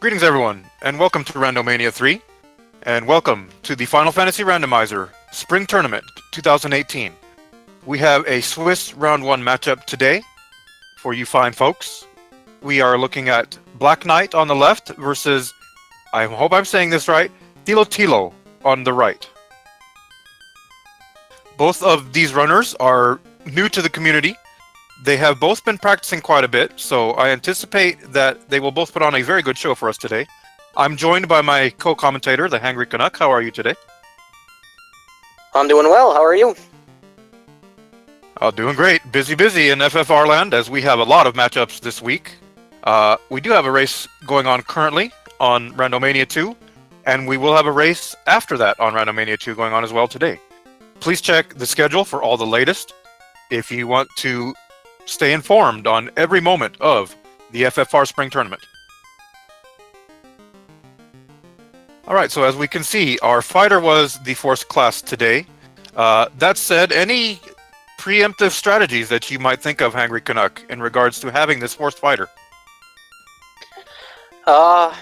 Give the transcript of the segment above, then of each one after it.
Greetings everyone, and welcome to Randomania 3, and welcome to the Final Fantasy Randomizer Spring Tournament 2018. We have a Swiss Round 1 matchup today for you fine folks. We are looking at BlackKnight on the left versus, I hope I'm saying this right, Thilotilo on the right. Both of these runners are new to the community. They have both been practicing quite a bit, so I anticipate that they will both put on a very good show for us today. I'm joined by my co-commentator, the Hangry Canuck. How are you today? I'm doing well. How are you? Doing great. Busy in FFR land, as we have a lot of matchups this week. We do have a race going on currently on Randomania 2, and we will have a race after that on Randomania 2 going on as well today. Please check the schedule for all the latest if you want to stay informed on every moment of the FFR Spring Tournament. Alright, so as we can see, our fighter was the Force class today. That said, any preemptive strategies that you might think of, Hangry Canuck, in regards to having this Force fighter? None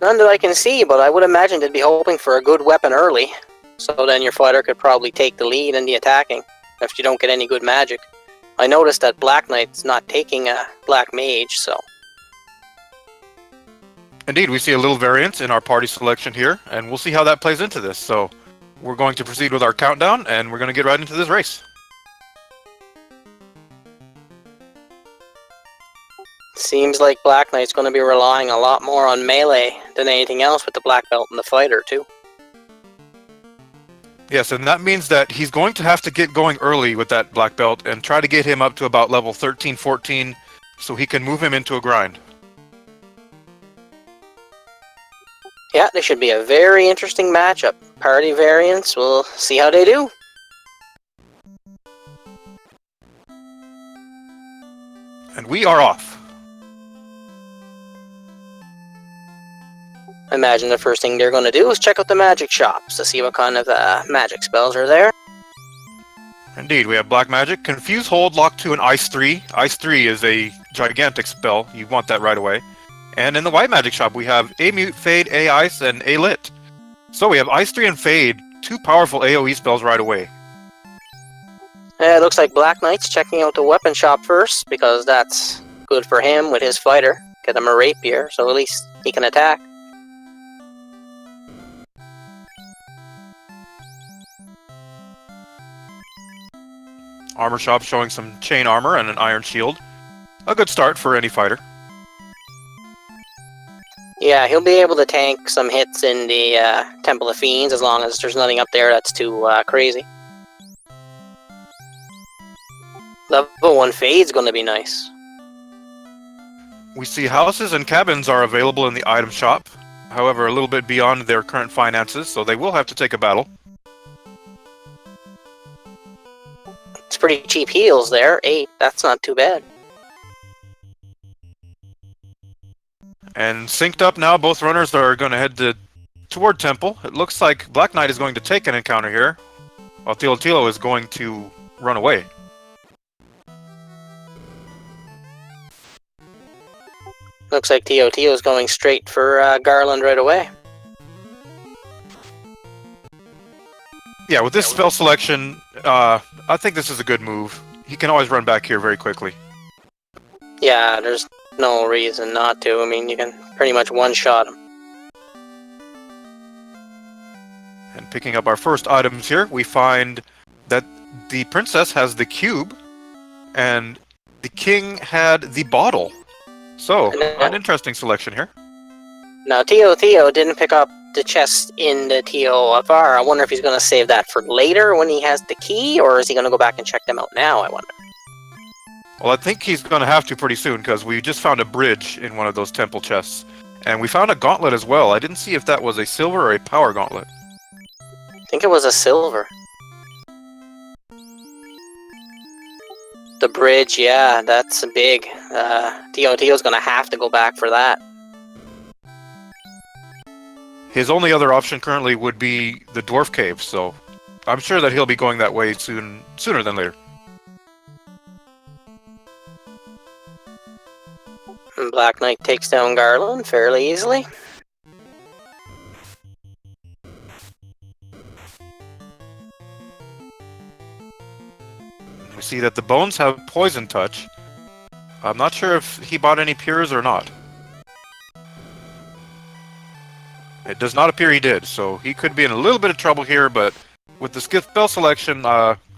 that I can see, but I would imagine they'd be hoping for a good weapon early, so then your fighter could probably take the lead in the attacking, if you don't get any good magic. I noticed that BlackKnight's not taking a Black Mage, so... Indeed, we see a little variance in our party selection here, and we'll see how that plays into this. So, we're going to proceed with our countdown, and we're going to get right into this race. Seems like BlackKnight's going to be relying a lot more on melee than anything else with the Black Belt and the fighter, too. Yes, and that means that he's going to have to get going early with that Black Belt and try to get him up to about level 13, 14, so he can move him into a grind. Yeah, this should be a very interesting matchup. Party variants, we'll see how they do. And we are off. I imagine the first thing they're going to do is check out the magic shops to see what kind of magic spells are there. Indeed, we have Black Magic. Confuse Hold, Lock 2, and Ice 3. Ice 3 is a gigantic spell. You want that right away. And in the White Magic shop, we have A-Mute, Fade, A-Ice, and A-Lit. So we have Ice 3 and Fade, two powerful AoE spells right away. It looks like BlackKnight's checking out the weapon shop first, because that's good for him with his fighter. Get him a rapier, so at least he can attack. Armor shop showing some chain armor and an iron shield. A good start for any fighter. Yeah, he'll be able to tank some hits in the Temple of Fiends as long as there's nothing up there that's too crazy. Level 1 Fade's going to be nice. We see houses and cabins are available in the item shop. However, a little bit beyond their current finances, so they will have to take a battle. It's pretty cheap heals there. 8, that's not too bad. And synced up now, both runners are going to head toward Temple. It looks like BlackKnight is going to take an encounter here, while Thilotilo is going to run away. Looks like Thilotilo is going straight for Garland right away. Yeah, with this spell selection, I think this is a good move. He can always run back here very quickly. Yeah, there's no reason not to. I mean, you can pretty much one-shot him. And picking up our first items here, we find that the princess has the cube, and the king had the bottle. So, an interesting selection here. Now, Thilotilo didn't pick up the chest in the TOFR. I wonder if he's going to save that for later when he has the key, or is he going to go back and check them out now, I wonder. Well, I think he's going to have to pretty soon, because we just found a bridge in one of those temple chests. And we found a gauntlet as well. I didn't see if that was a silver or a power gauntlet. I think it was a silver. The bridge, yeah, that's big. Thilotilo's going to have to go back for that. His only other option currently would be the Dwarf Cave, so I'm sure that he'll be going that way sooner than later. And BlackKnight takes down Garland fairly easily. see that the bones have poison touch. I'm not sure if he bought any pures or not. It does not appear he did, so he could be in a little bit of trouble here, but with the spell selection,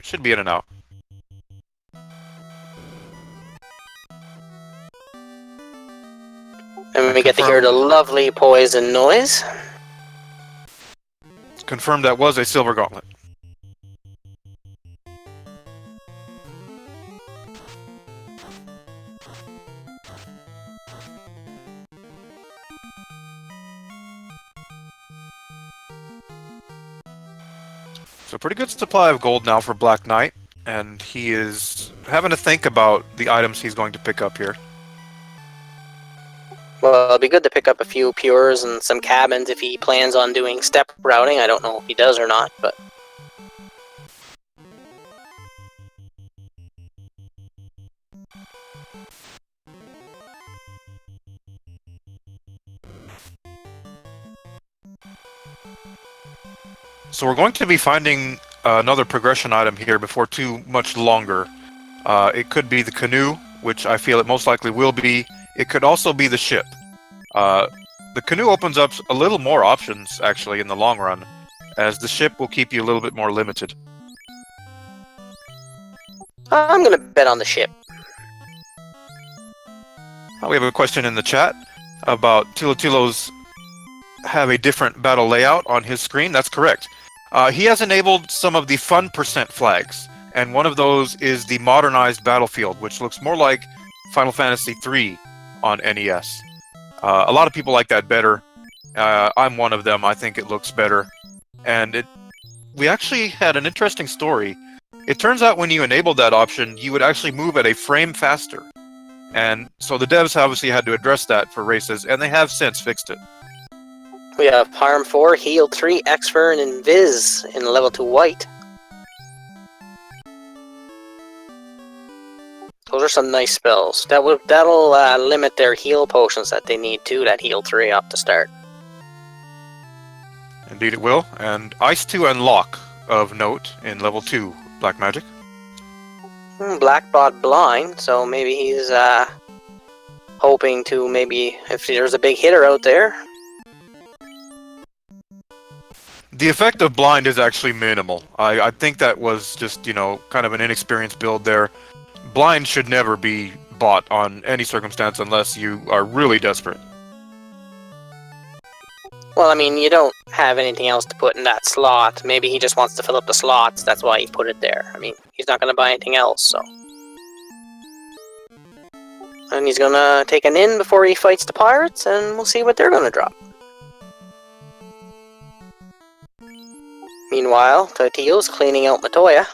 should be in and out. And we get to hear the lovely poison noise. Confirmed that was a silver gauntlet. So pretty good supply of gold now for BlackKnight, and he is having to think about the items he's going to pick up here. Well, it'd be good to pick up a few pures and some cabins if he plans on doing step routing. I don't know if he does or not, but... So we're going to be finding another progression item here before too much longer. It could be the canoe, which I feel it most likely will be. It could also be the ship. The canoe opens up a little more options, actually, in the long run, as the ship will keep you a little bit more limited. I'm gonna bet on the ship. We have a question in the chat about Thilotilo's have a different battle layout on his screen. That's correct. He has enabled some of the fun percent flags, and one of those is the modernized battlefield, which looks more like Final Fantasy III on NES. A lot of people like that better. I'm one of them. I think it looks better. And we actually had an interesting story. It turns out when you enabled that option, you would actually move at a frame faster. And so the devs obviously had to address that for races, and they have since fixed it. We have Harm 4, Heal 3, Expert, and Invis in level 2 white. Those are some nice spells. That'll limit their heal potions that they need too, that Heal 3 up to start. Indeed it will. And Ice 2 and Lock of note in level 2 Black Magic. Blackbot blind, so maybe he's hoping to maybe, if there's a big hitter out there. The effect of blind is actually minimal. I think that was just, kind of an inexperienced build there. Blind should never be bought on any circumstance unless you are really desperate. Well, I mean, you don't have anything else to put in that slot. Maybe he just wants to fill up the slots, that's why he put it there. I mean, he's not going to buy anything else, so... And he's going to take an in before he fights the pirates, and we'll see what they're going to drop. Meanwhile, Thilotito's cleaning out Matoya.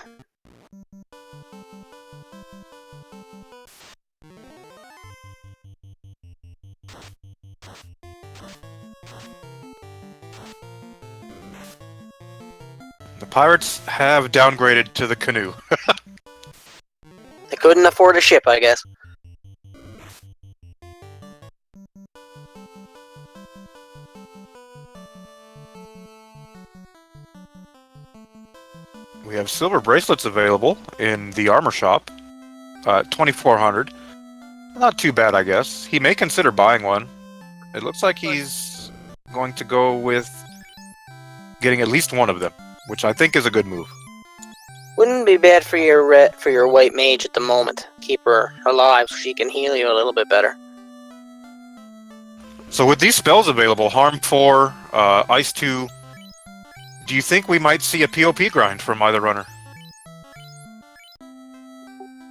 The pirates have downgraded to the canoe. They couldn't afford a ship, I guess. We have silver bracelets available in the armor shop. 2,400. Not too bad, I guess. He may consider buying one. It looks like he's going to go with getting at least one of them, which I think is a good move. Wouldn't be bad for your white mage at the moment. Keep her alive so she can heal you a little bit better. So with these spells available, Harm 4, Ice 2, do you think we might see a POP grind from either runner?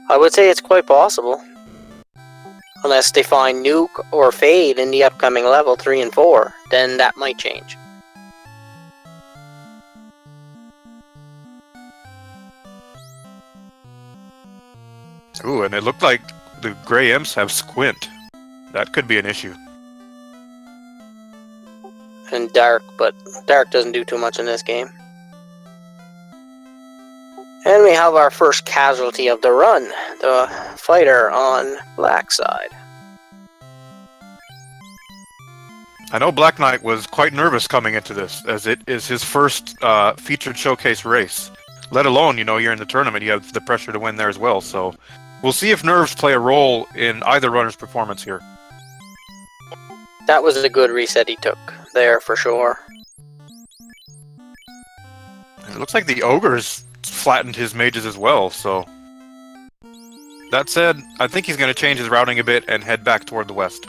I would say it's quite possible. Unless they find Nuke or Fade in the upcoming level 3 and 4, then that might change. Ooh, and it looked like the Grey Imps have Squint. That could be an issue. And Dark, but Dark doesn't do too much in this game. And we have our first casualty of the run, the fighter on Black side. I know BlackKnight was quite nervous coming into this, as it is his first featured showcase race. Let alone, you're in the tournament, you have the pressure to win there as well. So we'll see if nerves play a role in either runner's performance here. That was a good reset he took there for sure. It looks like the ogres flattened his mages as well, so... That said, I think he's going to change his routing a bit and head back toward the west.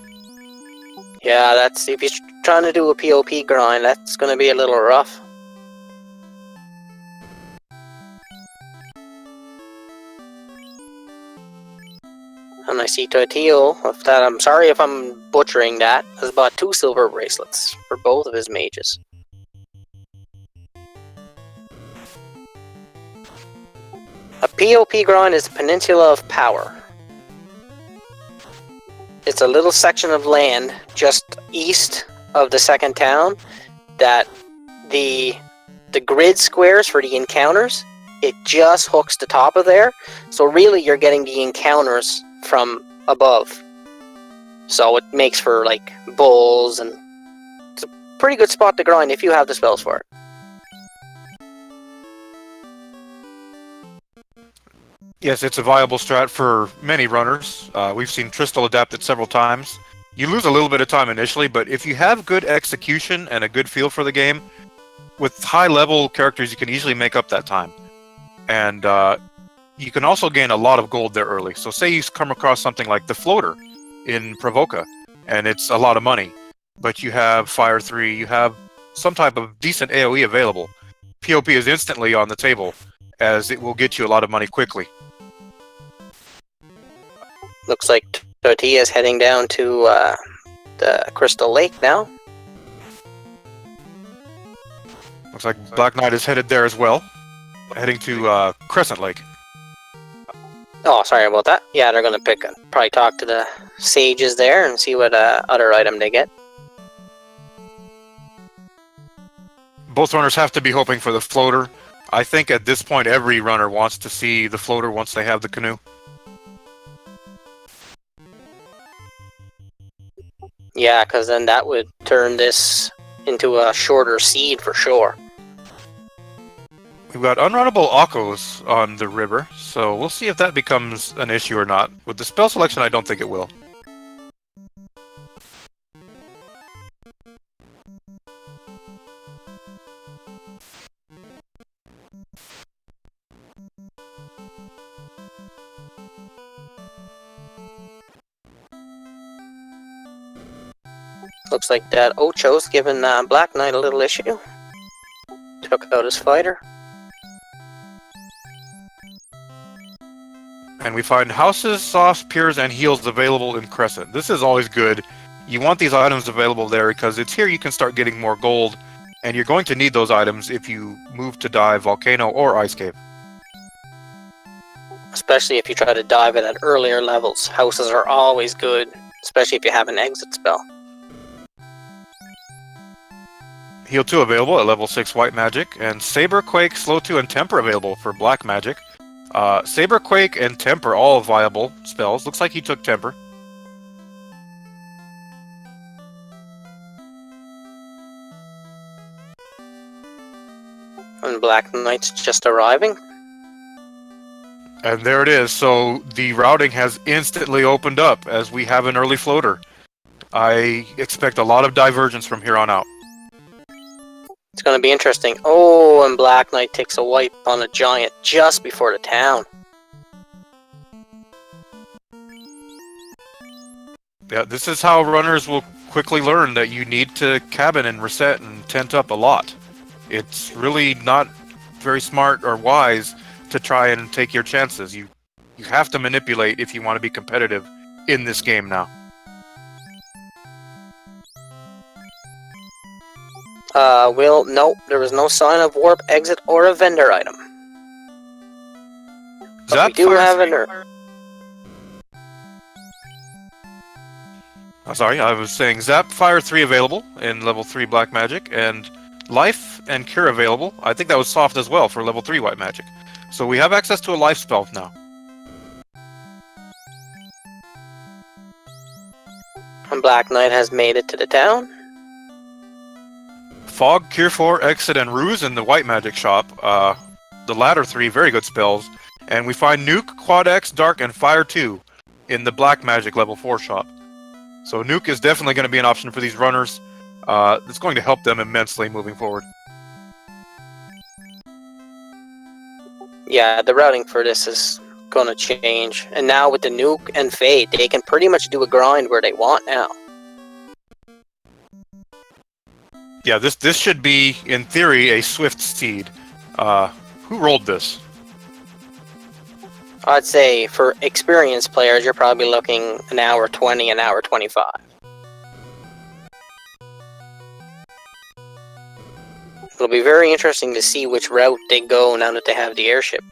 Yeah, if he's trying to do a POP grind, that's going to be a little rough. And I see Thilotilo, I'm sorry if I'm butchering that, has bought 2 silver bracelets for both of his mages. A POP grind is the Peninsula of Power. It's a little section of land just east of the second town that the grid squares for the encounters, it just hooks the top of there. So really you're getting the encounters from above. So it makes for like bulls, and it's a pretty good spot to grind if you have the spells for it. Yes, it's a viable strat for many runners. We've seen Tristal adapt it several times. You lose a little bit of time initially, but if you have good execution and a good feel for the game, with high-level characters, you can easily make up that time. And you can also gain a lot of gold there early. So say you come across something like the Floater in Provoca, and it's a lot of money, but you have Fire 3, you have some type of decent AoE available. POP is instantly on the table, as it will get you a lot of money quickly. Looks like Tortilla is heading down to the Crystal Lake now. Looks like BlackKnight is headed there as well, heading to Crescent Lake. Oh, sorry about that. Yeah, they're gonna probably talk to the sages there and see what other item they get. Both runners have to be hoping for the Floater. I think at this point every runner wants to see the Floater once they have the canoe. Yeah, because then that would turn this into a shorter seed for sure. We've got unrunnable Akos on the river, so we'll see if that becomes an issue or not. With the spell selection, I don't think it will. Looks like that Ocho's giving BlackKnight a little issue. Took out his fighter. And we find houses, softs, piers, and heals available in Crescent. This is always good. You want these items available there because it's here you can start getting more gold, and you're going to need those items if you move to dive Volcano or Ice Cave. Especially if you try to dive it at earlier levels. Houses are always good, especially if you have an exit spell. Heal 2 available at level 6 White Magic, and Saber, Quake, Slow 2, and Temper available for Black Magic. Saber, Quake, and Temper, all viable spells. Looks like he took Temper. And BlackKnight's just arriving. And there it is. So the routing has instantly opened up as we have an early floater. I expect a lot of divergence from here on out. It's going to be interesting. Oh, and BlackKnight takes a wipe on a giant just before the town. Yeah, this is how runners will quickly learn that you need to cabin and reset and tent up a lot. It's really not very smart or wise to try and take your chances. You have to manipulate if you want to be competitive in this game now. Nope, there was no sign of warp, exit, or a vendor item. But we do have sorry, I was saying Zap Fire 3 available in level 3 Black Magic, and Life and Cure available. I think that was soft as well for level 3 White Magic. So we have access to a life spell now. And BlackKnight has made it to the town. Fog, Cure 4, Exit, and Ruse in the White Magic shop. the latter three very good spells. And we find Nuke, Quad X, Dark, and Fire 2 in the Black Magic level 4 shop. So Nuke is definitely going to be an option for these runners. It's going to help them immensely moving forward. Yeah, the routing for this is going to change. And now with the Nuke and Fade, they can pretty much do a grind where they want now. Yeah, this should be, in theory, a swift seed. Who rolled this? I'd say for experienced players, you're probably looking an hour 20, an hour 25. It'll be very interesting to see which route they go now that they have the airship.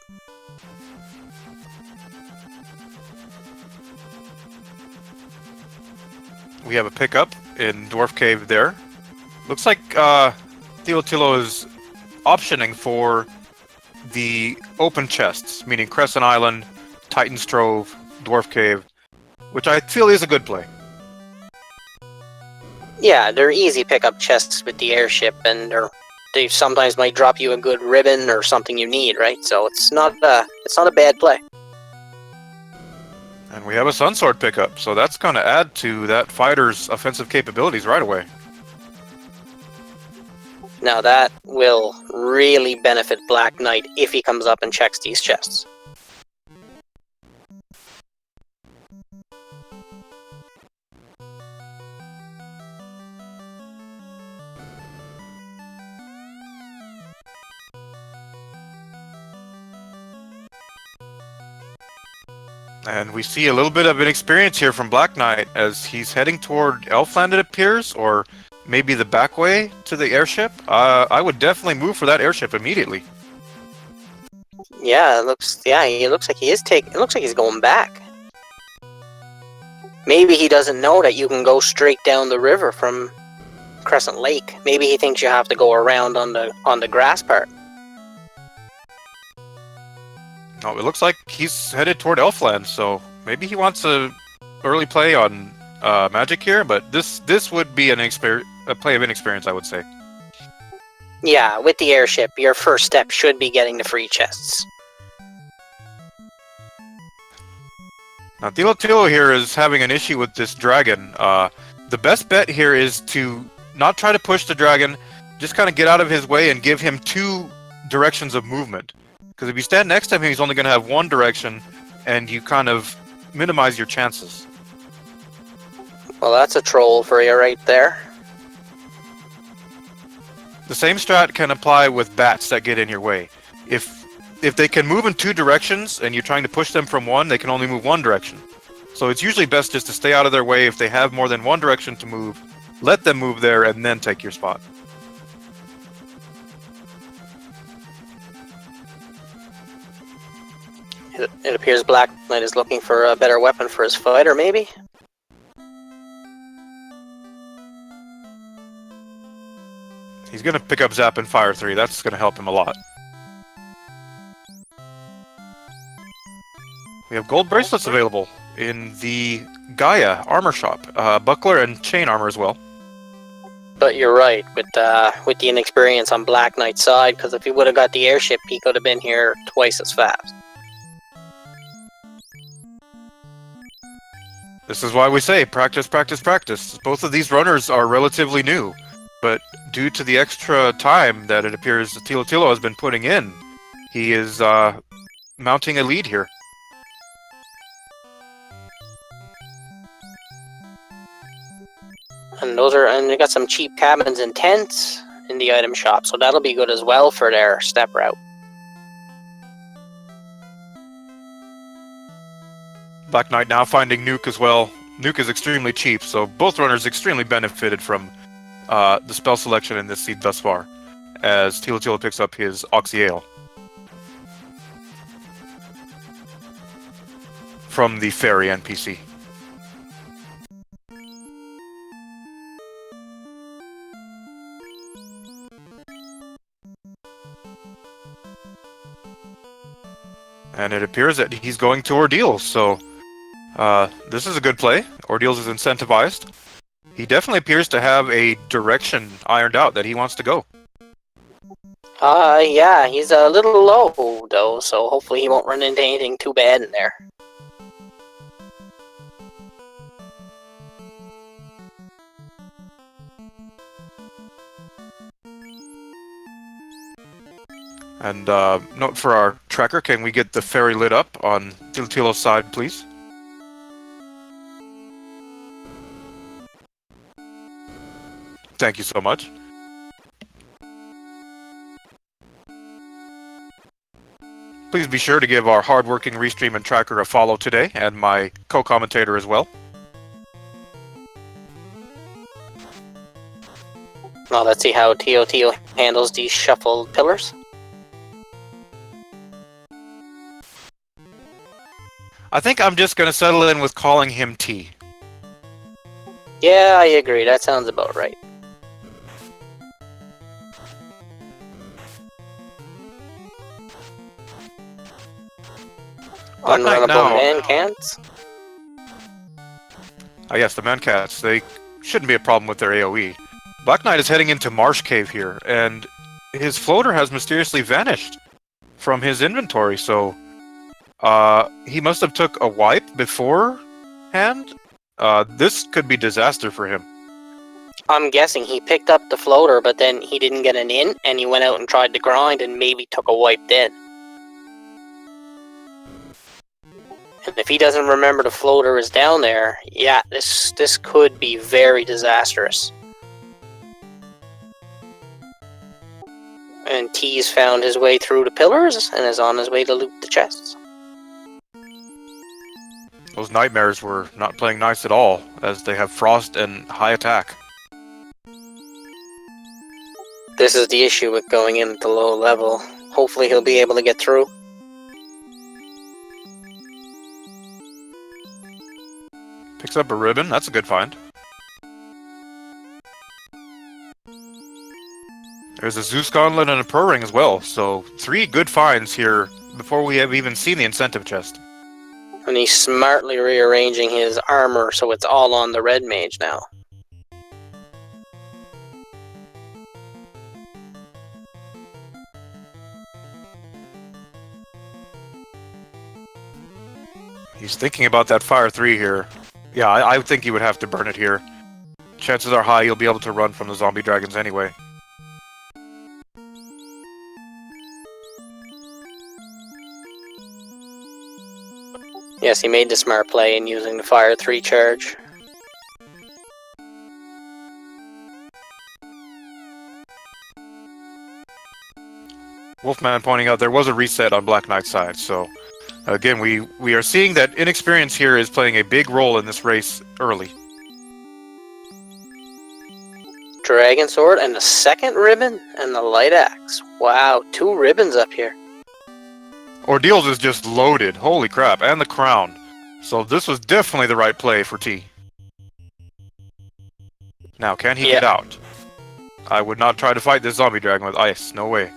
We have a pickup in Dwarf Cave there. Looks like Thilotilo is optioning for the open chests, meaning Crescent Island, Titan's Trove, Dwarf Cave, which I feel is a good play. Yeah, they're easy pickup chests with the airship, and they sometimes might drop you a good ribbon or something you need, right? So it's not a bad play. And we have a Sunsword pickup, so that's going to add to that fighter's offensive capabilities right away. Now that will really benefit BlackKnight if he comes up and checks these chests. And we see a little bit of inexperience here from BlackKnight as he's heading toward Elfland, it appears, or maybe the back way to the airship. I would definitely move for that airship immediately. Yeah, he looks like he is it looks like he's going back. Maybe he doesn't know that you can go straight down the river from Crescent Lake. Maybe he thinks you have to go around on the grass part. No, it looks like he's headed toward Elfland, so maybe he wants a early play on magic here, but this would be a play of inexperience, I would say. Yeah, with the airship, your first step should be getting the free chests. Now, Thilotilo here is having an issue with this dragon. The best bet here is to not try to push the dragon, just kind of get out of his way and give him two directions of movement. Because if you stand next to him, he's only going to have one direction, and you kind of minimize your chances. Well, that's a troll for you right there. The same strat can apply with bats that get in your way. If they can move in two directions, and you're trying to push them from one, they can only move one direction. So it's usually best just to stay out of their way. If they have more than one direction to move, let them move there, and then take your spot. It appears BlackKnight is looking for a better weapon for his fighter, maybe? He's going to pick up Zap and Fire 3. That's going to help him a lot. We have gold bracelets available in the Gaia armor shop. Buckler and chain armor as well. But you're right, with the inexperience on BlackKnight's side, because if he would have got the airship, he could have been here twice as fast. This is why we say practice, practice, practice. Both of these runners are relatively new, but due to the extra time that it appears Thilotilo has been putting in, he is mounting a lead here. And they got some cheap cabins and tents in the item shop, so that'll be good as well for their step route. BlackKnight now finding Nuke as well. Nuke is extremely cheap, so both runners extremely benefited from the spell selection in this seed thus far, as Thilotilo picks up his Oxyale from the Fairy NPC. And it appears that he's going to Ordeals, so this is a good play. Ordeals is incentivized. He definitely appears to have a direction ironed out that he wants to go. Yeah, he's a little low, though, so hopefully he won't run into anything too bad in there. And note for our tracker, can we get the ferry lit up on Thilotilo side, please? Thank you so much. Please be sure to give our hardworking restream and tracker a follow today, and my co-commentator as well. Well, let's see how Thilotilo handles these shuffled pillars. I think I'm just going to settle in with calling him T. Yeah, I agree. That sounds about right. BlackKnight Unrunnable now. man cans. Yes, the Mancats, they shouldn't be a problem with their AoE. BlackKnight is heading into Marsh Cave here, and his floater has mysteriously vanished from his inventory, so he must have took a wipe beforehand. This could be disaster for him. I'm guessing he picked up the floater, but then he didn't get an in, and he went out and tried to grind and maybe took a wipe then. And if he doesn't remember the floater is down there, yeah, this could be very disastrous. And T's found his way through the pillars and is on his way to loot the chests. Those nightmares were not playing nice at all, as they have frost and high attack. This is the issue with going in at the low level. Hopefully he'll be able to get through. Picks up a ribbon, that's a good find. There's a Zeus Gauntlet and a Pro Ring as well, so 3 good finds here before we have even seen the incentive chest. And he's smartly rearranging his armor so it's all on the red mage now. He's thinking about that Fire 3 here. Yeah, I think he would have to burn it here. Chances are high you'll be able to run from the zombie dragons anyway. Yes, he made the smart play in using the Fire 3 charge. Wolfman pointing out there was a reset on BlackKnight's side, so again, we are seeing that inexperience here is playing a big role in this race early. Dragon Sword and the second ribbon and the light axe. Wow, 2 ribbons up here. Ordeals is just loaded, holy crap, and the crown. So this was definitely the right play for T. Now, can he get out? I would not try to fight this zombie dragon with ice, no way.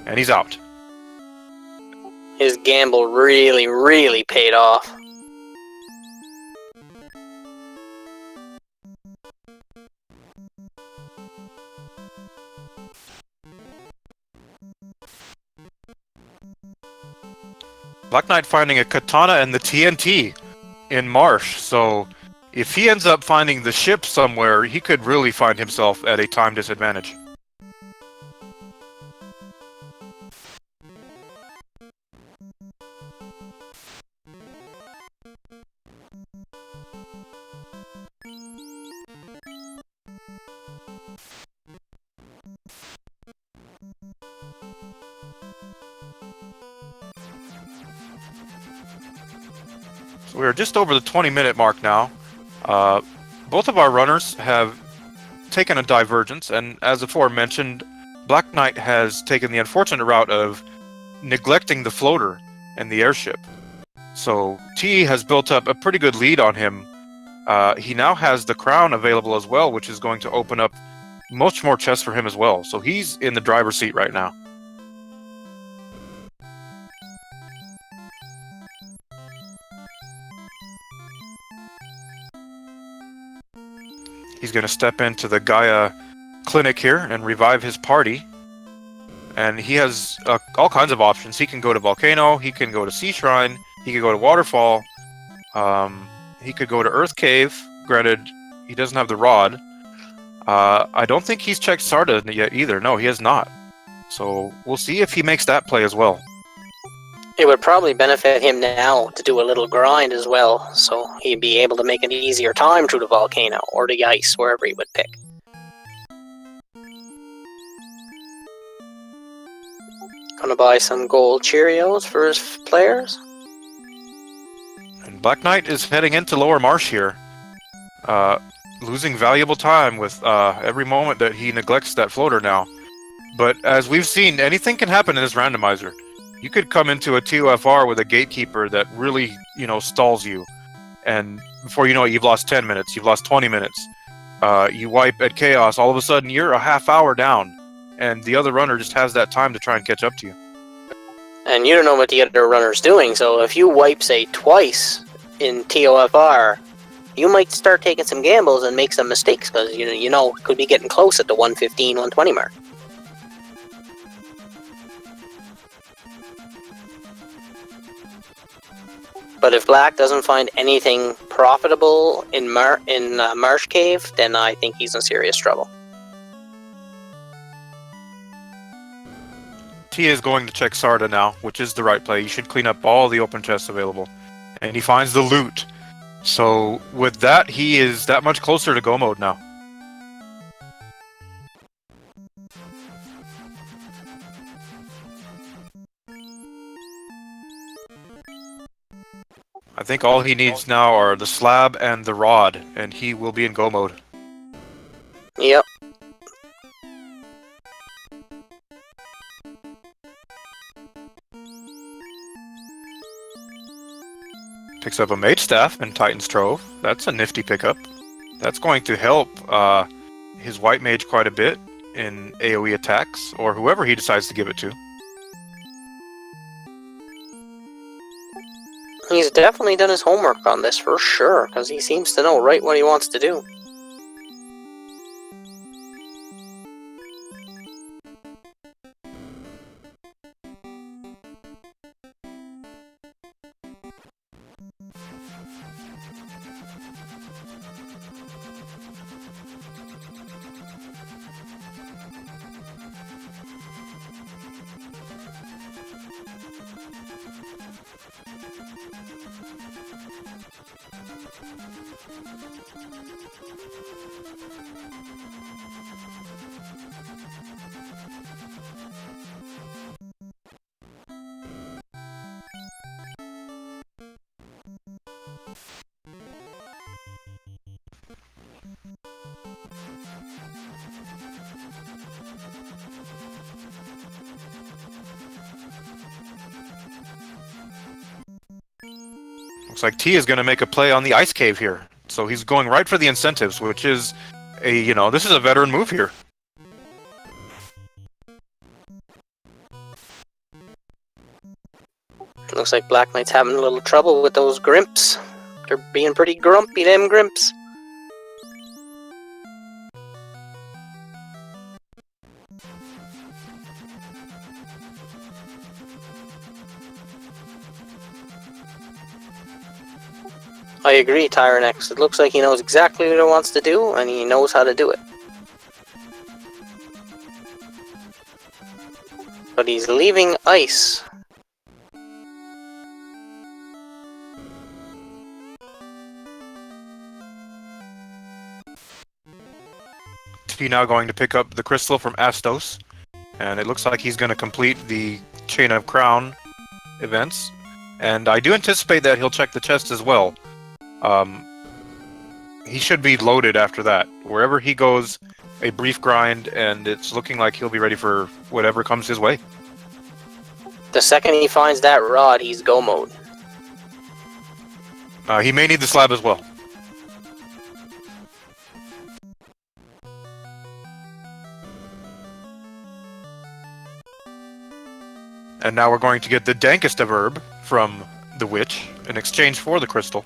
And he's out. His gamble really, really paid off. BlackKnight finding a katana and the TNT in Marsh, so if he ends up finding the ship somewhere, he could really find himself at a time disadvantage. So we are just over the 20-minute mark now. Both of our runners have taken a divergence, and as aforementioned, BlackKnight has taken the unfortunate route of neglecting the floater and the airship. So T has built up a pretty good lead on him. He now has the crown available as well, which is going to open up much more chests for him as well. So he's in the driver's seat right now. He's going to step into the Gaia clinic here and revive his party. And he has all kinds of options. He can go to Volcano, he can go to Sea Shrine, he could go to Waterfall, he could go to Earth Cave. Granted, he doesn't have the rod. I don't think he's checked Sarda yet either. No, he has not. So we'll see if he makes that play as well. It would probably benefit him now to do a little grind as well, so he'd be able to make an easier time through the volcano or the ice, wherever he would pick. Gonna buy some gold Cheerios for his players. And BlackKnight is heading into Lower Marsh here, losing valuable time with every moment that he neglects that floater now. But as we've seen, anything can happen in this randomizer. You could come into a TOFR with a gatekeeper that really, stalls you. And before you know it, you've lost 10 minutes, you've lost 20 minutes. You wipe at Chaos, all of a sudden you're a half hour down. And the other runner just has that time to try and catch up to you. And you don't know what the other runner's doing, so if you wipe, say, twice in TOFR, you might start taking some gambles and make some mistakes, because it could be getting close at the 115, 120 mark. But if Black doesn't find anything profitable in Marsh Cave, then I think he's in serious trouble. T is going to check Sarda now, which is the right play. You should clean up all the open chests available. And he finds the loot. So with that, he is that much closer to go mode now. I think all he needs now are the slab and the rod, and he will be in go mode. Yep. Picks up a Mage Staff and Titan's Trove. That's a nifty pickup. That's going to help his White Mage quite a bit in AoE attacks, or whoever he decides to give it to. He's definitely done his homework on this for sure, because he seems to know right what he wants to do. Looks like T is going to make a play on the Ice Cave here. So he's going right for the incentives, which is this is a veteran move here. Looks like BlackKnight's having a little trouble with those Grimps. They're being pretty grumpy, them Grimps. I agree, Tyrannex. It looks like he knows exactly what he wants to do, and he knows how to do it. But he's leaving ice. T now going to pick up the crystal from Astos, and it looks like he's going to complete the Chain of Crown events. And I do anticipate that he'll check the chest as well. He should be loaded after that. Wherever he goes, a brief grind, and it's looking like he'll be ready for whatever comes his way. The second he finds that rod, he's go mode. He may need the slab as well. And now we're going to get the dankest of herb from the witch in exchange for the crystal.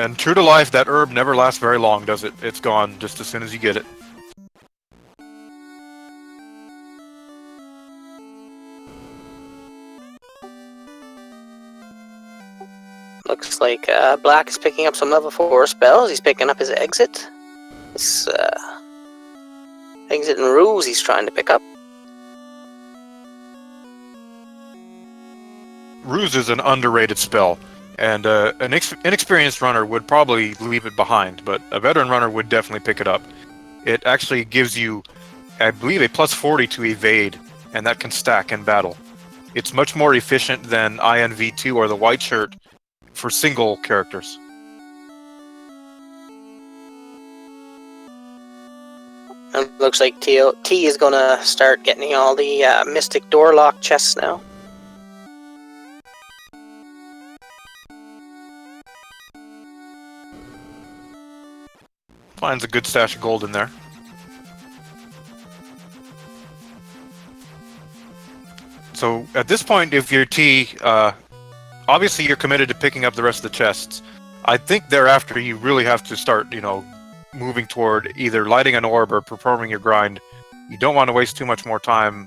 And true to life, that herb never lasts very long, does it? It's gone just as soon as you get it. Looks like Black is picking up some level 4 spells. He's picking up his exit. His exit and ruse he's trying to pick up. Ruse is an underrated spell, and an inexperienced runner would probably leave it behind, but a veteran runner would definitely pick it up. It actually gives you, I believe, a plus 40 to evade, and that can stack in battle. It's much more efficient than INV2 or the white shirt for single characters. And looks like T is gonna start getting all the Mystic Door Lock chests now. Finds a good stash of gold in there. So at this point, if you're T, obviously you're committed to picking up the rest of the chests. I think thereafter you really have to start, moving toward either lighting an orb or performing your grind. You don't want to waste too much more time,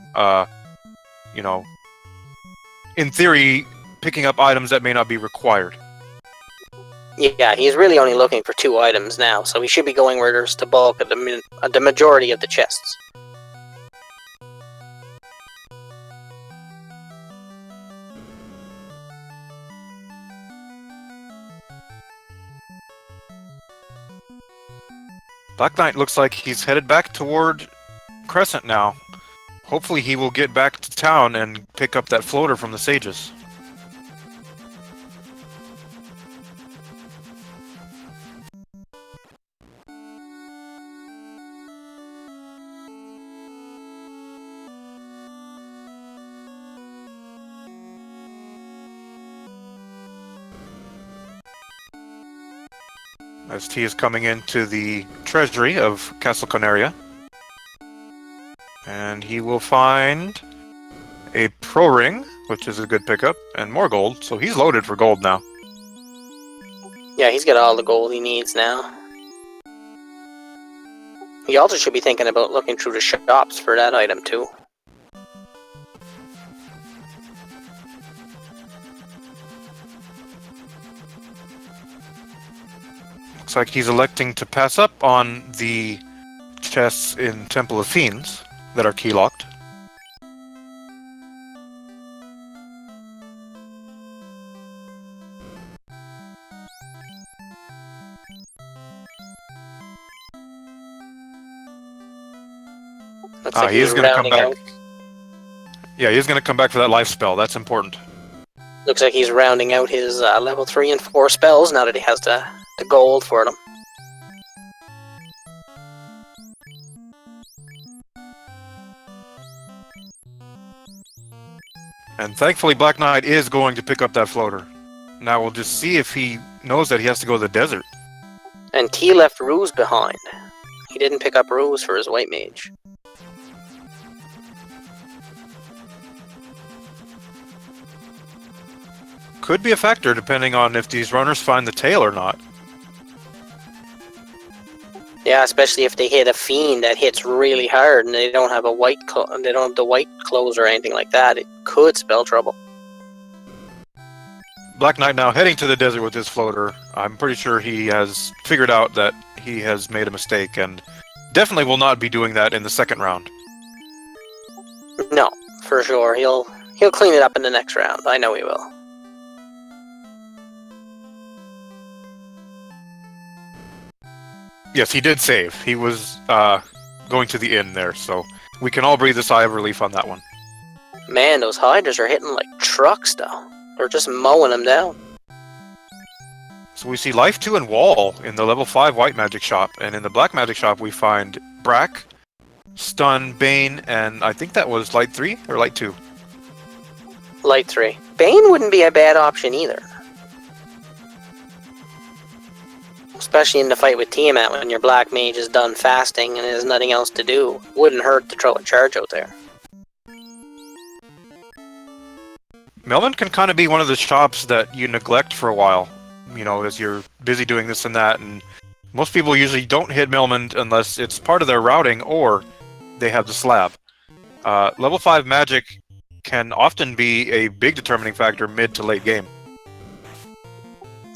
in theory, picking up items that may not be required. Yeah, he's really only looking for 2 items now, so he should be going where there's the bulk of the majority of the chests. BlackKnight looks like he's headed back toward Crescent now. Hopefully he will get back to town and pick up that floater from the sages. As T is coming into the treasury of Castle Canaria. And he will find a pro ring, which is a good pickup, and more gold, so he's loaded for gold now. Yeah, he's got all the gold he needs now. He also should be thinking about looking through the shops for that item too. Looks like he's electing to pass up on the chests in Temple of Fiends that are key-locked. Looks like he is going to come back. out. Yeah, he's going to come back for that life spell. That's important. Looks like he's rounding out his level 3 and 4 spells now that he has the gold for them. And thankfully BlackKnight is going to pick up that floater. Now we'll just see if he knows that he has to go to the desert. And T left Ruse behind. He didn't pick up Ruse for his white mage. Could be a factor depending on if these runners find the tail or not. Yeah, especially if they hit a fiend that hits really hard and they don't have the white clothes or anything like that. It could spell trouble. BlackKnight now heading to the desert with his floater. I'm pretty sure he has figured out that he has made a mistake and definitely will not be doing that in the second round. No, for sure. He'll clean it up in the next round. I know he will. Yes, he did save. He was going to the inn there, so we can all breathe a sigh of relief on that one. Man, those hydras are hitting like trucks, though. They're just mowing them down. So we see Life 2 and Wall in the level 5 white magic shop, and in the black magic shop we find Brack, Stun, Bane, and I think that was Light 3 or Light 2? Light 3. Bane wouldn't be a bad option either. Especially in the fight with Tiamat when your black mage is done fasting and has nothing else to do. Wouldn't hurt to throw a charge out there. Melvin can kind of be one of the shops that you neglect for a while. you know, as you're busy doing this and that, and most people usually don't hit Millman unless it's part of their routing or they have the slab. Level 5 magic can often be a big determining factor mid to late game.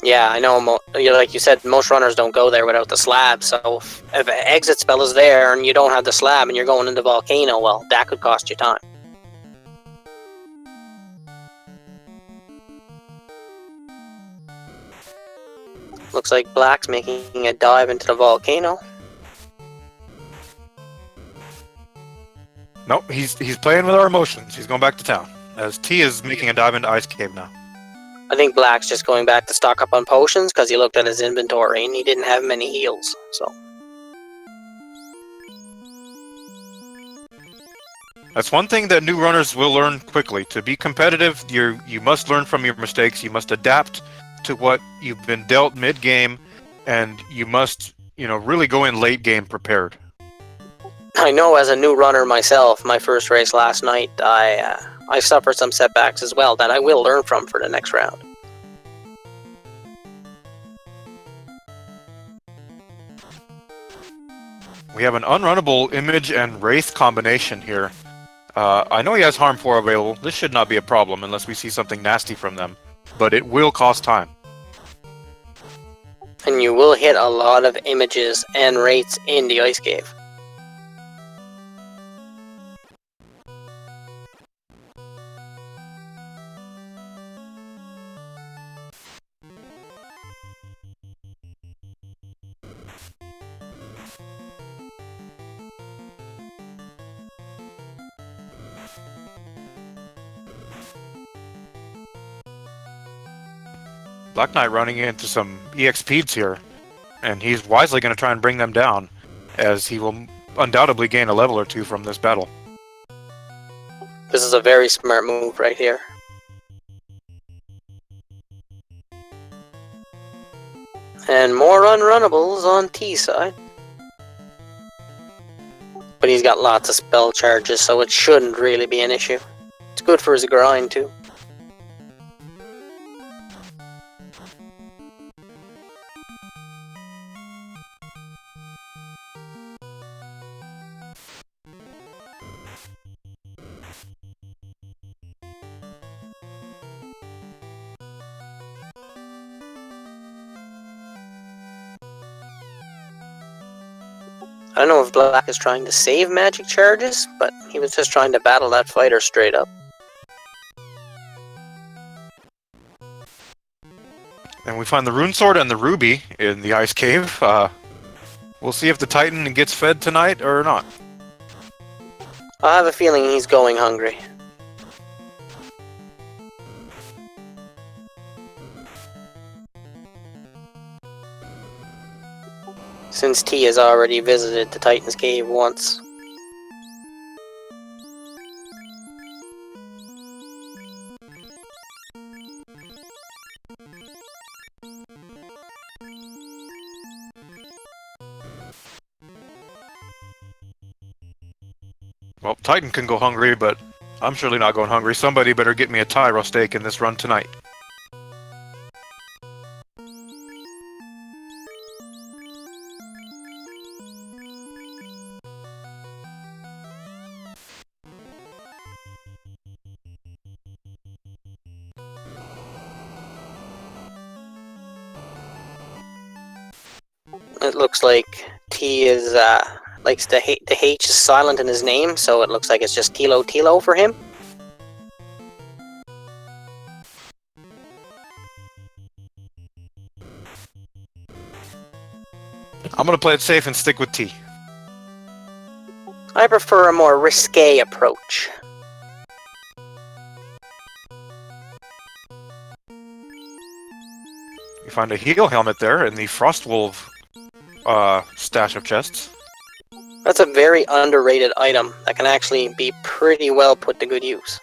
Yeah, I know. Like you said, most runners don't go there without the slab. So if an exit spell is there and you don't have the slab and you're going into Volcano, well, that could cost you time. Looks like Black's making a dive into the Volcano. Nope, he's playing with our emotions. He's going back to town, as T is making a dive into Ice Cave now. I think Black's just going back to stock up on potions because he looked at his inventory and he didn't have many heals. So that's one thing that new runners will learn quickly. To be competitive, you must learn from your mistakes. You must adapt to what you've been dealt mid-game, and you must, really go in late game prepared. I know as a new runner myself, my first race last night, I suffered some setbacks as well that I will learn from for the next round. We have an unrunnable image and wraith combination here. I know he has Harm 4 available. This should not be a problem unless we see something nasty from them, but it will cost time. And you will hit a lot of images and wraiths in the Ice Cave. BlackKnight running into some EXPs here, and he's wisely going to try and bring them down, as he will undoubtedly gain a level or two from this battle. This is a very smart move right here. And more unrunnables on T side. But he's got lots of spell charges, so it shouldn't really be an issue. It's good for his grind too. I don't know if Black is trying to save magic charges, but he was just trying to battle that fighter straight up. And we find the Rune Sword and the Ruby in the Ice Cave. We'll see if the Titan gets fed tonight or not. I have a feeling he's going hungry. Since T has already visited the Titan's Cave once. Well, Titan can go hungry, but I'm surely not going hungry. Somebody better get me a Tyro steak in this run tonight. It looks like T is, likes the H is silent in his name, so it looks like it's just Thilotilo for him. I'm going to play it safe and stick with T. I prefer a more risque approach. You find a heal helmet there in the Frostwolf stash of chests. That's a very underrated item that can actually be pretty well put to good use.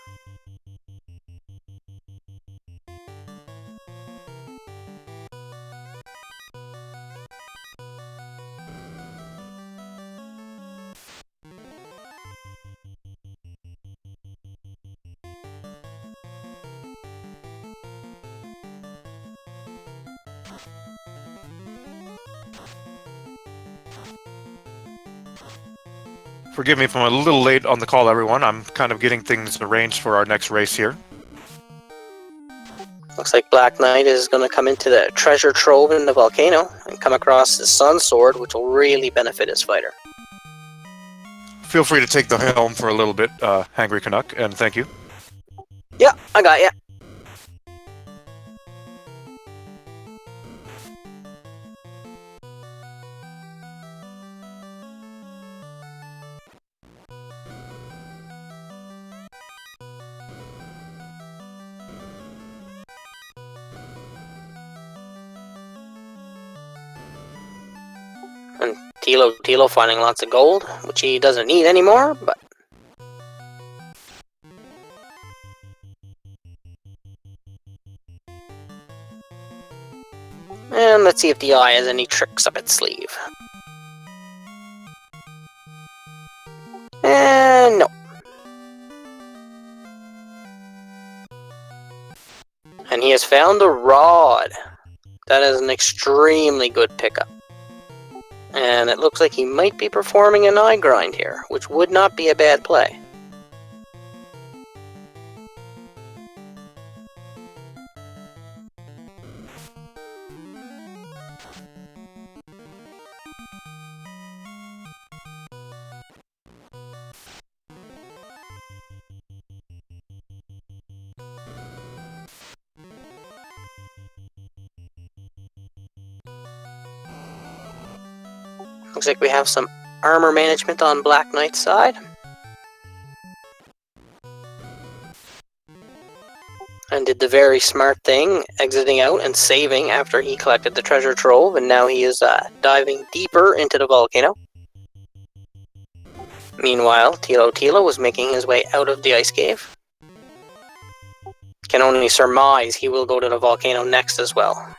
Forgive me if I'm a little late on the call, everyone. I'm kind of getting things arranged for our next race here. Looks like BlackKnight is going to come into the treasure trove in the volcano and come across the Sun Sword, which will really benefit his fighter. Feel free to take the helm for a little bit, Hangry Canuck, and thank you. Yeah, I got ya. And Thilotilo finding lots of gold, which he doesn't need anymore, but... And let's see if the eye has any tricks up its sleeve. And no. And he has found a rod. That is an extremely good pickup. And it looks like he might be performing an eye grind here, which would not be a bad play. Looks like we have some armor management on BlackKnight's side. And did the very smart thing, exiting out and saving after he collected the treasure trove, and now he is diving deeper into the volcano. Meanwhile, Thilotilo was making his way out of the ice cave. Can only surmise he will go to the volcano next as well.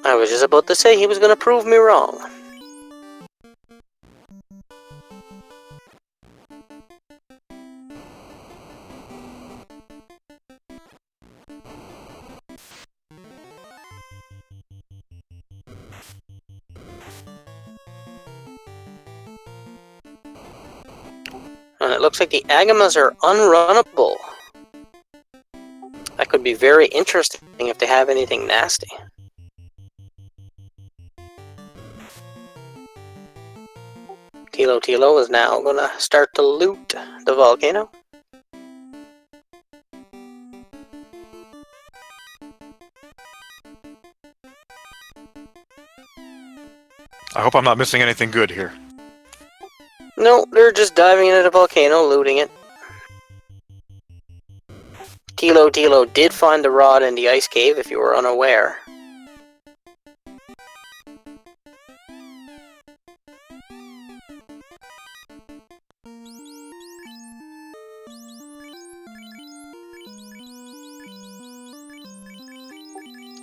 I was just about to say he was going to prove me wrong. And it looks like the Agamas are unrunnable. That could be very interesting if they have anything nasty. Thilotilo is now going to start to loot the volcano. I hope I'm not missing anything good here. No, they're just diving into the volcano, looting it. Thilotilo did find the rod in the ice cave, if you were unaware.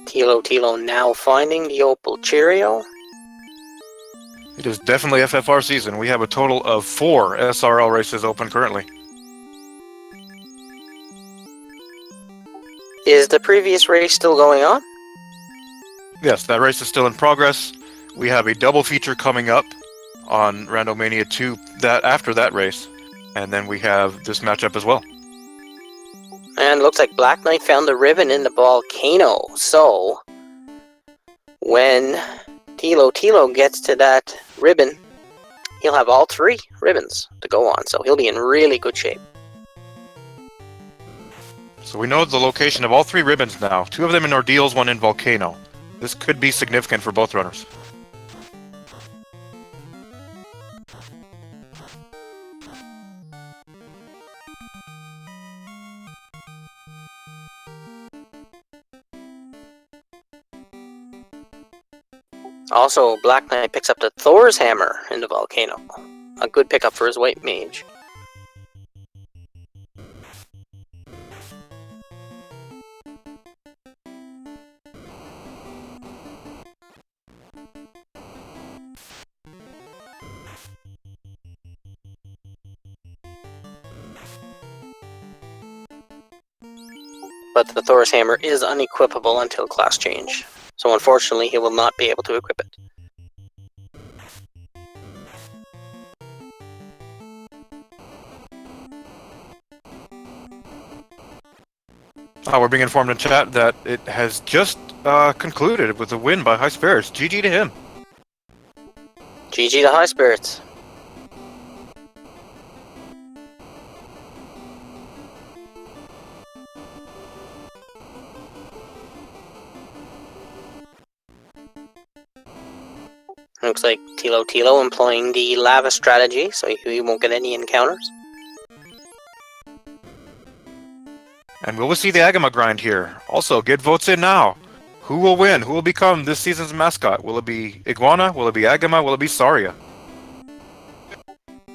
Thilotilo now finding the Opal Cheerio. It is definitely FFR season. We have a total of 4 SRL races open currently. Is the previous race still going on? Yes, that race is still in progress. We have a double feature coming up on Randomania 2 after that race. And then we have this matchup as well. And it looks like BlackKnight found the ribbon in the volcano. So, when Thilotilo gets to that ribbon, he'll have all 3 ribbons to go on. So he'll be in really good shape. So we know the location of all 3 ribbons now. 2 of them in Ordeals, 1 in Volcano. This could be significant for both runners. Also, BlackKnight picks up the Thor's Hammer in the volcano. A good pickup for his white mage. but the Thor's Hammer is unequipable until class change. So unfortunately, he will not be able to equip it. We're being informed in chat that it has just concluded with a win by High Spirits. GG to him. GG to High Spirits. Looks like Thilotilo employing the lava strategy, so he won't get any encounters. And will we see the Agama grind here? Also, get votes in now. Who will win? Who will become this season's mascot? Will it be Iguana? Will it be Agama? Will it be Saria?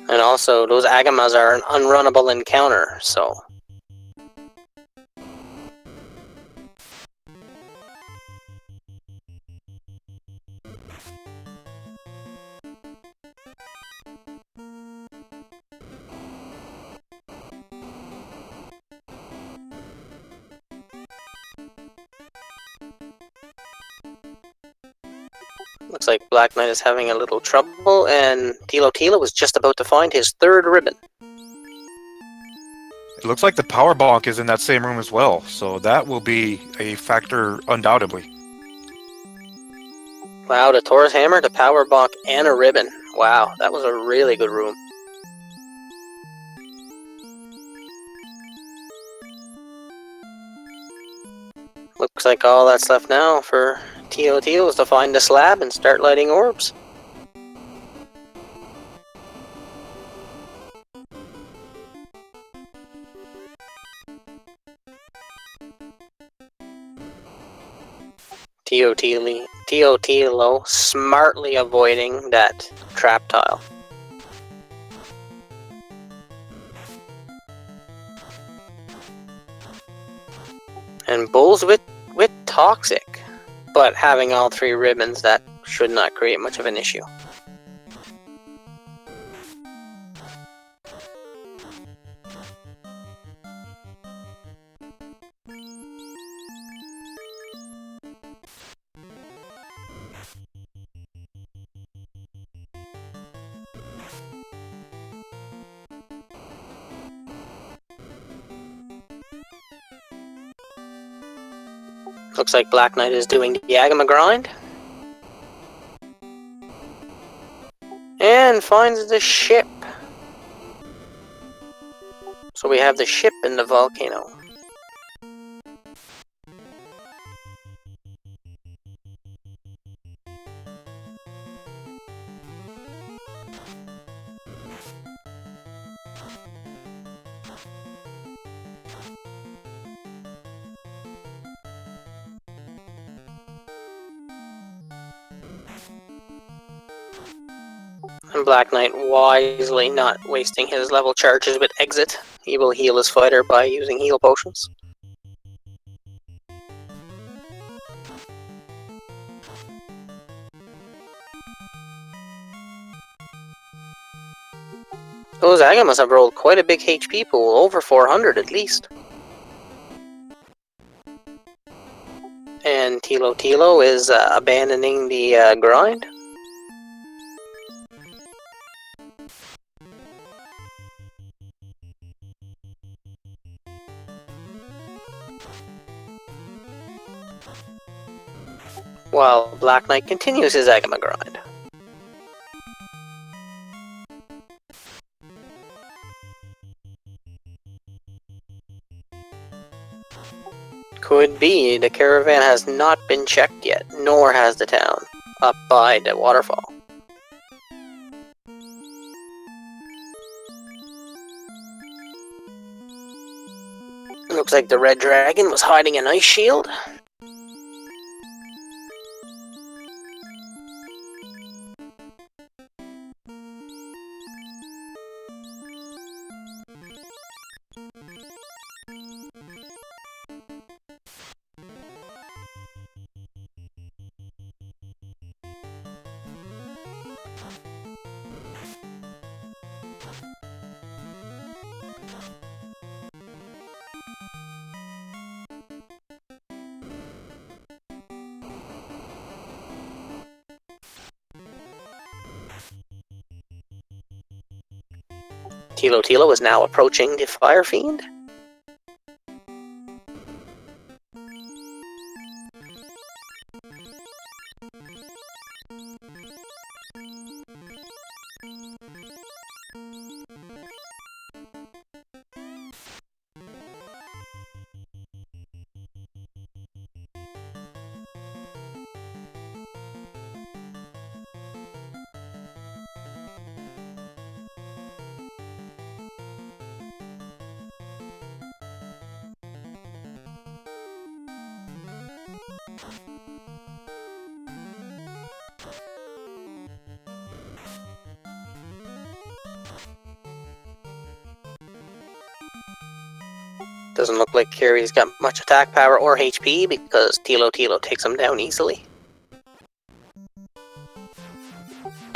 And also, those Agamas are an unrunnable encounter, so... Looks like BlackKnight is having a little trouble, and Thilotilo was just about to find his third ribbon. It looks like the power bonk is in that same room as well, so that will be a factor undoubtedly. Wow, the Thor's Hammer, the power bonk, and a ribbon. Wow, that was a really good room. Looks like all that's left now for Thilotilo is to find the slab and start lighting orbs. Thilotilo smartly avoiding that trap tile. And Bulls with Toxic, but having all three ribbons, that should not create much of an issue. Looks like BlackKnight is doing the Agama grind. And finds the ship. So we have the ship in the volcano. And BlackKnight wisely not wasting his level charges with Exit. He will heal his fighter by using heal potions. Those Agamas have rolled quite a big HP pool, over 400 at least. And Thilotilo is abandoning the grind. While BlackKnight continues his Agama grind. Could be the caravan has not been checked yet, nor has the town, up by the waterfall. Looks like the red dragon was hiding an ice shield. Thilotilo is now approaching the Fire Fiend. Doesn't look like Kiri's got much attack power or HP because Thilotilo takes him down easily.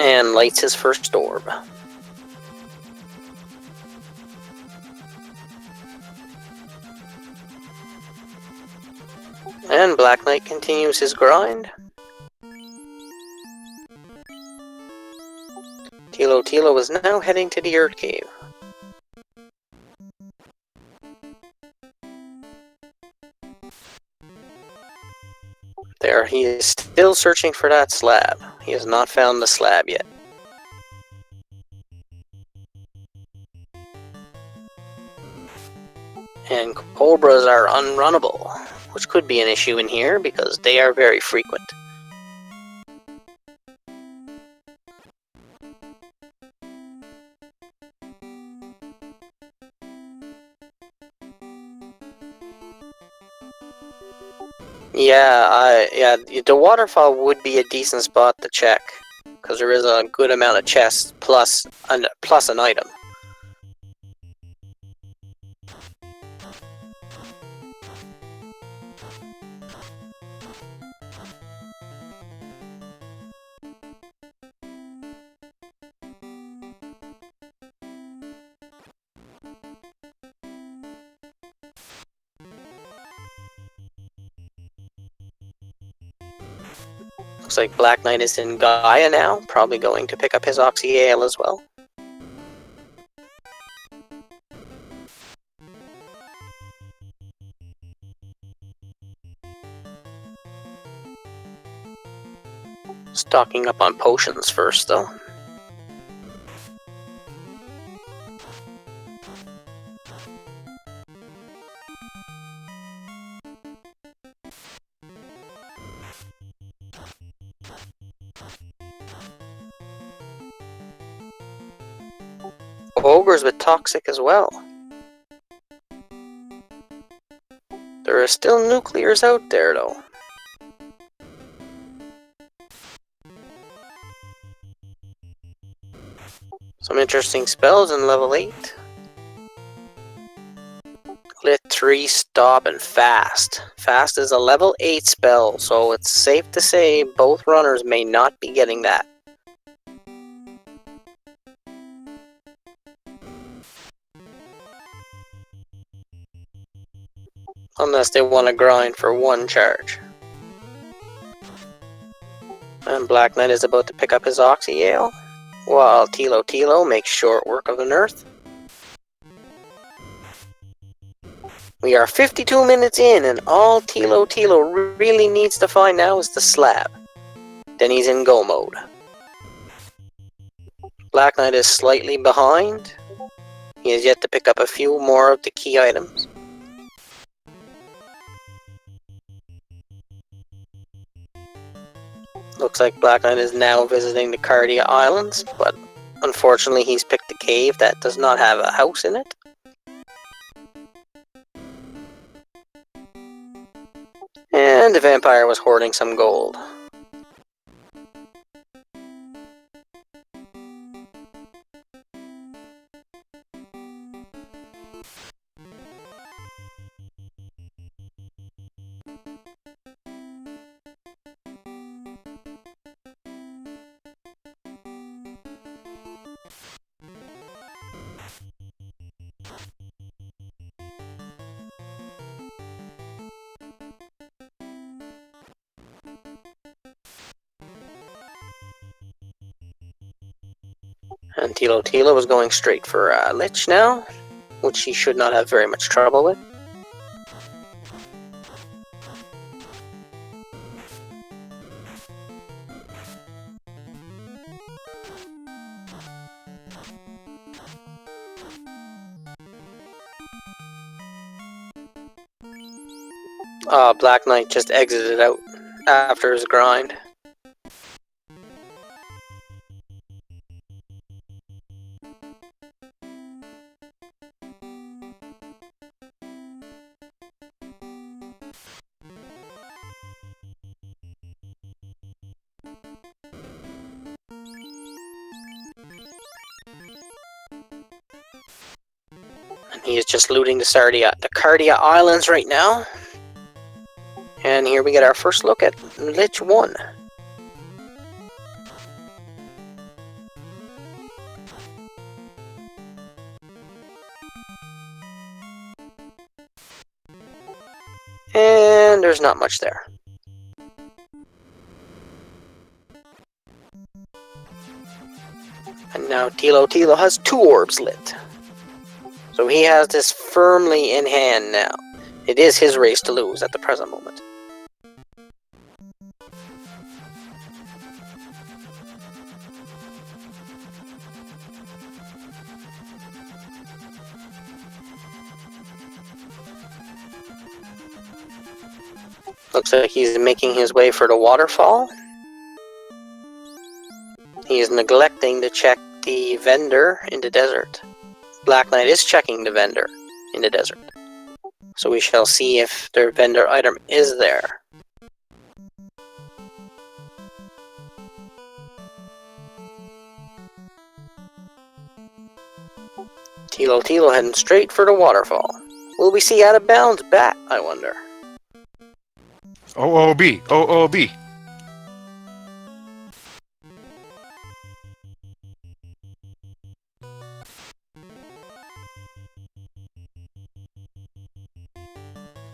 And lights his first orb. And BlackKnight continues his grind. Thilotilo is now heading to the Earth Cave. There, he is still searching for that slab. He has not found the slab yet. And cobras are unrunnable, which could be an issue in here because they are very frequent. Yeah, the waterfall would be a decent spot to check, because there is a good amount of chests plus an item. Looks like BlackKnight is in Gaia now, probably going to pick up his Oxy Ale as well. Stocking up on potions first, though. Ogres with toxic as well. There are still nuclears out there, though. Some interesting spells in level 8. Lit 3, Stop, and Fast. Fast is a level 8 spell, so it's safe to say both runners may not be getting that. Unless they want to grind for one charge. And BlackKnight is about to pick up his Oxy Ale, while Thilotilo makes short work of the Earth. We are 52 minutes in, and all Thilotilo really needs to find now is the slab. Then he's in go mode. BlackKnight is slightly behind. He has yet to pick up a few more of the key items. Looks like BlackKnight is now visiting the Cardia Islands, but unfortunately he's picked a cave that does not have a house in it. And the vampire was hoarding some gold. And Thilotilo is going straight for Lich now, which he should not have very much trouble with. BlackKnight just exited out after his grind. And he is just looting the Cardia Islands right now. And here we get our first look at Lich 1. And there's not much there. And now Thilotilo has 2 orbs lit. So he has this firmly in hand now. It is his race to lose at the present moment. Looks like he's making his way for the waterfall. He is neglecting to check the vendor in the desert. BlackKnight is checking the vendor in the desert. So we shall see if their vendor item is there. Thilotilo heading straight for the waterfall. Will we see out of bounds bat, I wonder? OOB, OOB.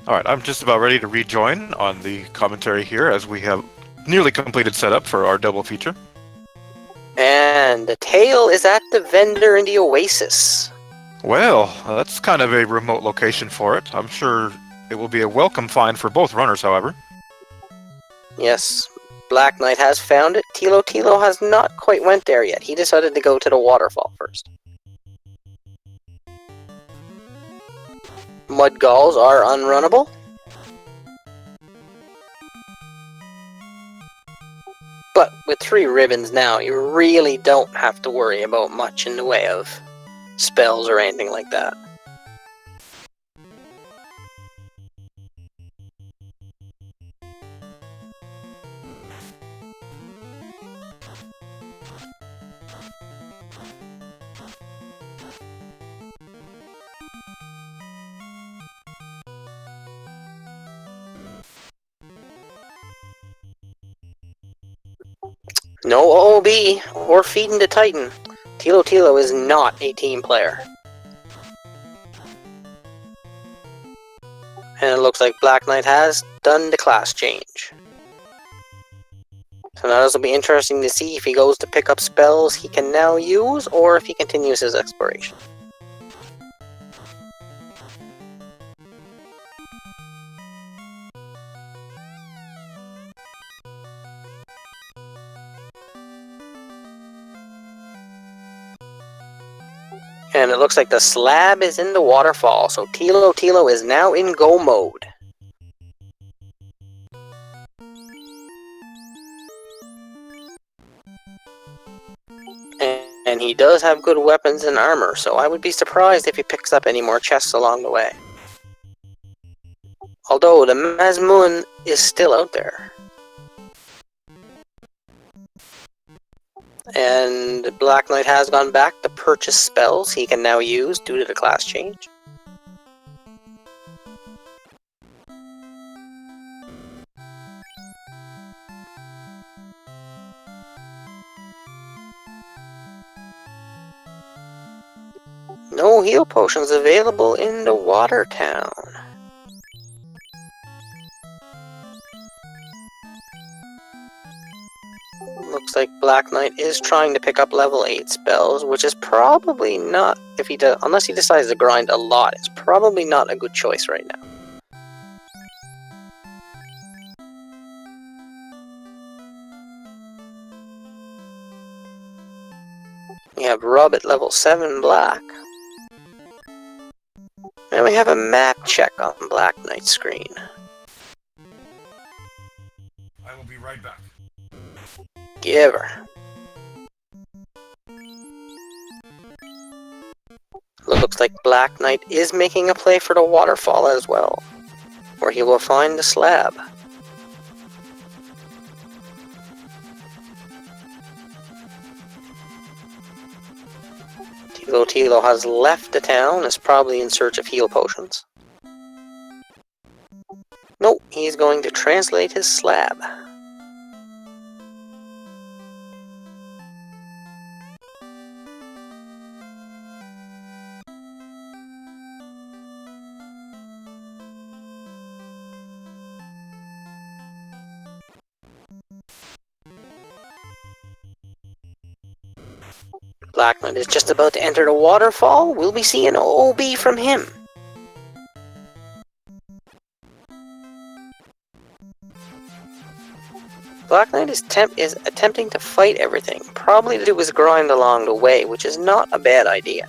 Alright, I'm just about ready to rejoin on the commentary here as we have nearly completed setup for our double feature. And the tail is at the vendor in the oasis. Well, that's kind of a remote location for it. I'm sure it will be a welcome find for both runners, however. Yes, BlackKnight has found it. Thilotilo has not quite went there yet. He decided to go to the waterfall first. Mud galls are unrunnable. But with 3 ribbons now, you really don't have to worry about much in the way of spells or anything like that. No OOB or feeding the Titan. Thilotilo is not a team player. And it looks like BlackKnight has done the class change. So now this will be interesting to see if he goes to pick up spells he can now use, or if he continues his exploration. And it looks like the slab is in the waterfall, so Thilotilo is now in go mode. And he does have good weapons and armor, so I would be surprised if he picks up any more chests along the way. Although the Mazmoon is still out there. And BlackKnight has gone back to purchase spells he can now use due to the class change. No heal potions available in the water town. Looks like Black Knight is trying to pick up level 8 spells, which is probably not, if he does, unless he decides to grind a lot, it's probably not a good choice right now. We have Rub at level 7 black. And we have a map check on Black Knight's screen. I will be right back. Give her. Looks like Black Knight is making a play for the waterfall as well, where he will find the slab. Thilotilo has left the town, is probably in search of heal potions. Nope, he's going to translate his slab. Black Knight is just about to enter the waterfall. We'll be seeing OB from him. Black Knight is attempting to fight everything, probably to do his grind along the way, which is not a bad idea.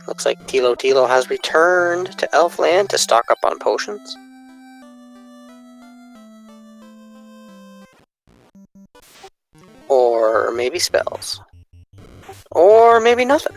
Looks like Thilotilo has returned to Elfland to stock up on potions. Or maybe spells. Or maybe nothing.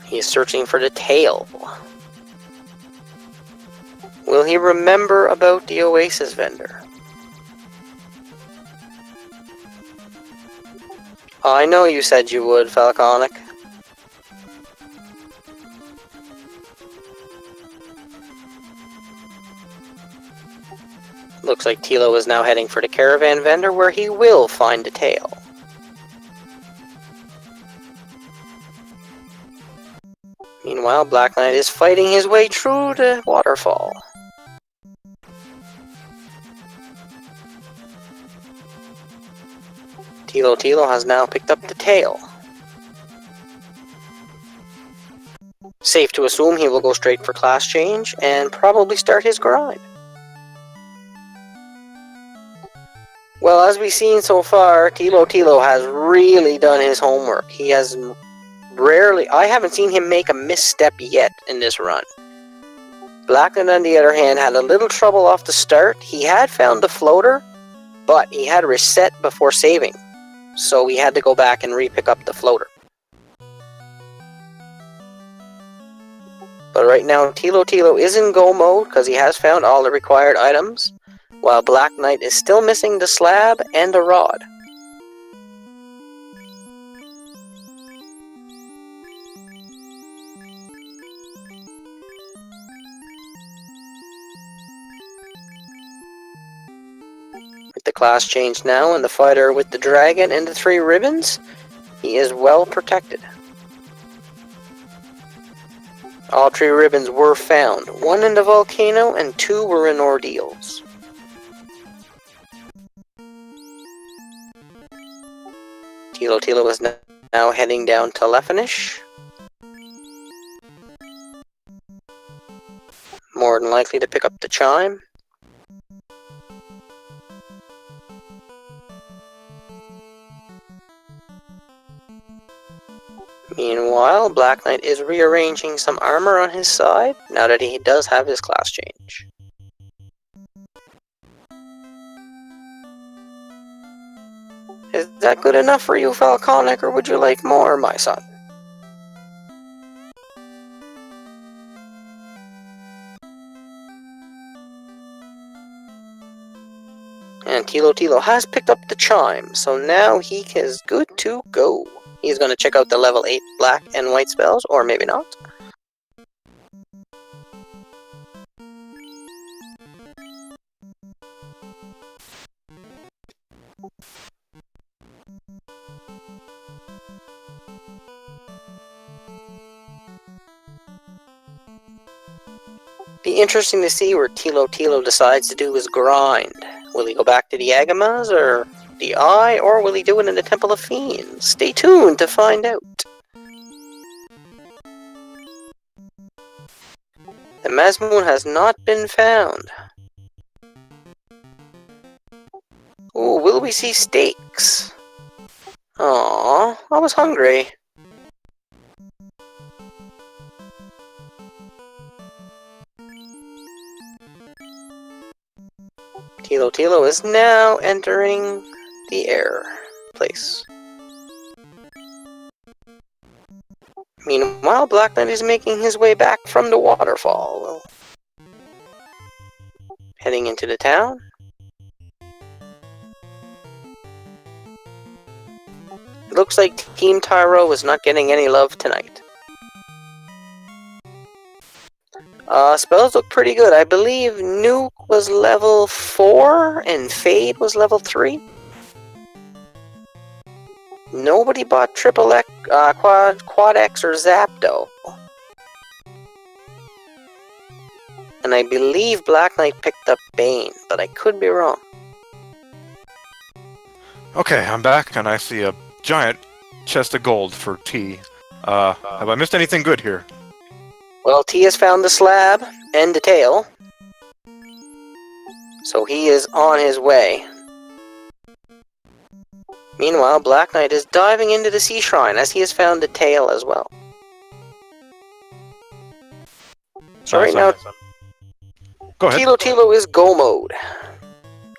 He is searching for the tail. Will he remember about the Oasis vendor? I know you said you would, Falconic. Looks like Tilo is now heading for the caravan vendor where he will find the tail. Meanwhile, Black Knight is fighting his way through the waterfall. Thilotilo has now picked up the tail. Safe to assume he will go straight for class change and probably start his grind. Well, as we've seen so far, Thilotilo has really done his homework. He has I haven't seen him make a misstep yet in this run. Black Knight, on the other hand, had a little trouble off the start. He had found the floater, but he had reset before saving. So he had to go back and re-pick up the floater. But right now, Thilotilo is in go mode because he has found all the required items, while Black Knight is still missing the slab and the rod. With the class changed now and the fighter with the dragon and the 3 ribbons, he is well protected. All 3 ribbons were found, 1 in the volcano and 2 were in ordeals. Thilotilo is now heading down to Lefinish. More than likely to pick up the chime. Meanwhile, Black Knight is rearranging some armor on his side, now that he does have his class change. Is that good enough for you, Falconic, or would you like more, my son? And Thilotilo has picked up the chime, so now he is good to go. He's going to check out the level 8 black and white spells, or maybe not. Be interesting to see where Thilotilo decides to do his grind. Will he go back to the Agamas, or the Eye, or will he do it in the Temple of Fiends? Stay tuned to find out. The Mazmoon has not been found. Ooh, will we see steaks? Aww, I was hungry. Thilotilo is now entering the air place. Meanwhile, BlackKnight is making his way back from the waterfall. Heading into the town. It looks like Team Tyro is not getting any love tonight. Spells look pretty good. I believe Nuke was level 4 and Fade was level 3. Nobody bought Triple X, Quad X or Zapdo. And I believe BlackKnight picked up Bane, but I could be wrong. Okay, I'm back, and I see a giant chest of gold for T. Have I missed anything good here? Well, T has found the slab and the tail. So he is on his way. Meanwhile, BlackKnight is diving into the Sea Shrine as he has found the tail as well. So right now, go ahead. Thilotilo is go mode.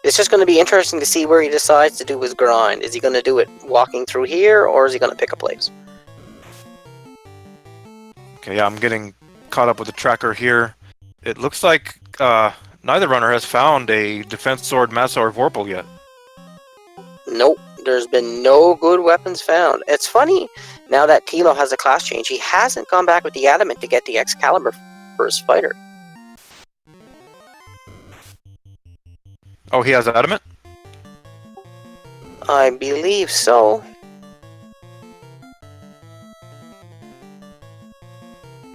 It's just going to be interesting to see where he decides to do his grind. Is he going to do it walking through here, or is he going to pick a place? Okay, yeah, I'm getting caught up with the tracker here. It looks like neither runner has found a Defense Sword, Massa, or Vorpal yet. Nope, there's been no good weapons found. It's funny, now that Tilo has a class change, he hasn't gone back with the Adamant to get the Excalibur for his fighter. Oh, he has Adamant? I believe so.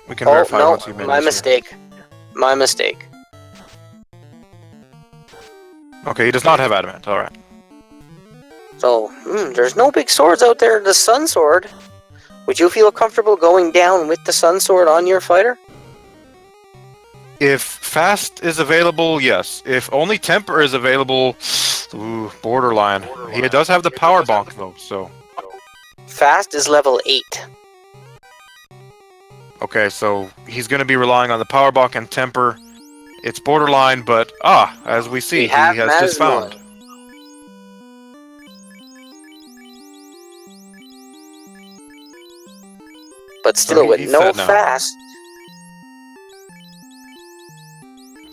We can verify no, once you my mistake. My mistake. Okay, he does not have Adamant, alright. So, there's no big swords out there. The Sun Sword. Would you feel comfortable going down with the Sun Sword on your fighter? If Fast is available, yes. If only Temper is available, ooh, borderline. He does have the Power Bonk, though, so... Fast is level 8. Okay, so he's going to be relying on the Power Bonk and Temper. It's borderline, but, as we see, he has just found. But still, with no Fast.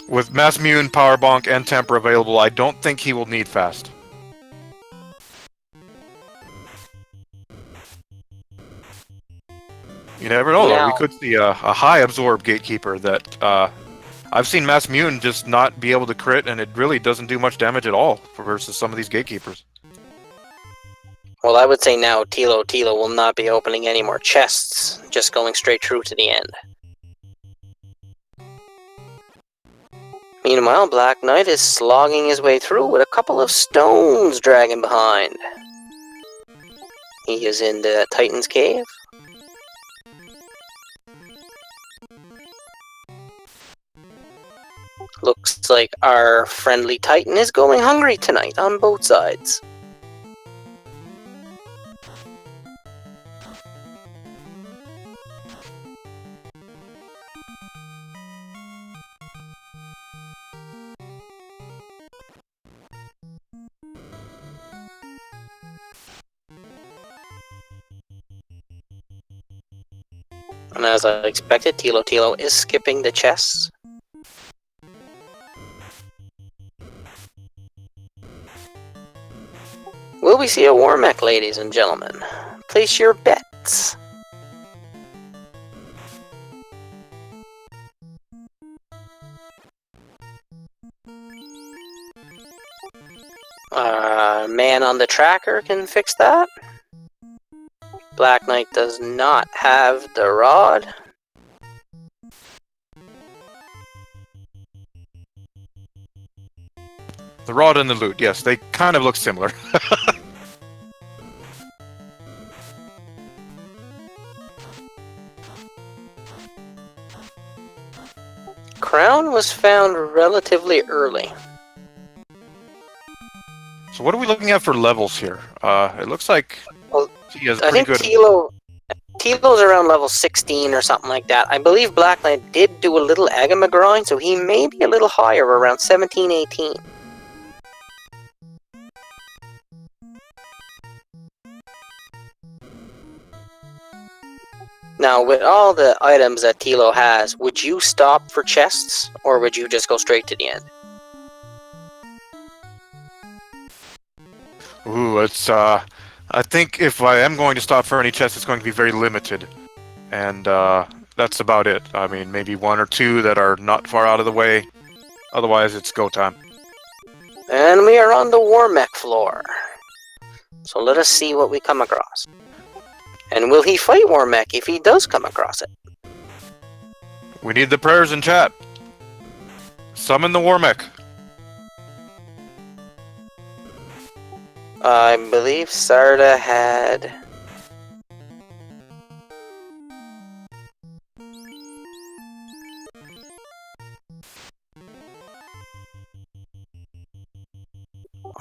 With Mass Mune, Power Bonk, and Temper available, I don't think he will need Fast. You never know, though. We could see a high absorb Gatekeeper that I've seen Mass Mune just not be able to crit, and it really doesn't do much damage at all versus some of these Gatekeepers. Well, I would say now Thilotilo will not be opening any more chests, just going straight through to the end. Meanwhile, BlackKnight is slogging his way through with a couple of stones dragging behind. He is in the Titan's Cave. Looks like our friendly Titan is going hungry tonight on both sides. And as I expected, Thilotilo is skipping the chests. Will we see a war mech, ladies and gentlemen? Place your bets. Man on the tracker can fix that. BlackKnight does not have the rod. The rod and the loot, yes, they kind of look similar. Crown was found relatively early. So what are we looking at for levels here? It looks like Well, he has I pretty think good... Tilo's around level 16 or something like that. I believe BlackKnight did do a little Agama grind, so he may be a little higher, around 17, 18. Now, with all the items that Tilo has, would you stop for chests, or would you just go straight to the end? Ooh, it's, I think if I am going to stop for any chests, it's going to be very limited. And, that's about it. I mean, maybe one or two that are not far out of the way. Otherwise, it's go time. And we are on the War Mech floor. So let us see what we come across. And will he fight War Mech if he does come across it? We need the prayers in chat. Summon the war mech. I believe Sarda had...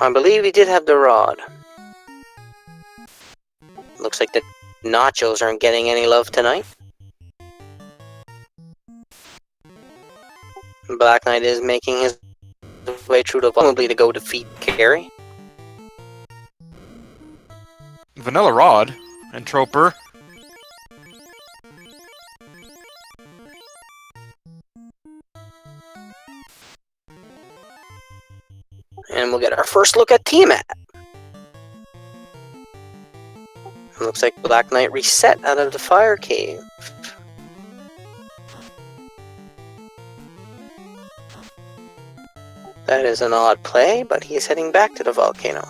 I believe he did have the rod. Looks like the nachos aren't getting any love tonight. BlackKnight is making his way through the vulnerably to go defeat Carry. Vanilla Rod and Troper. And we'll get our first look at Tiamat. Looks like BlackKnight reset out of the fire cave. That is an odd play, but he is heading back to the volcano.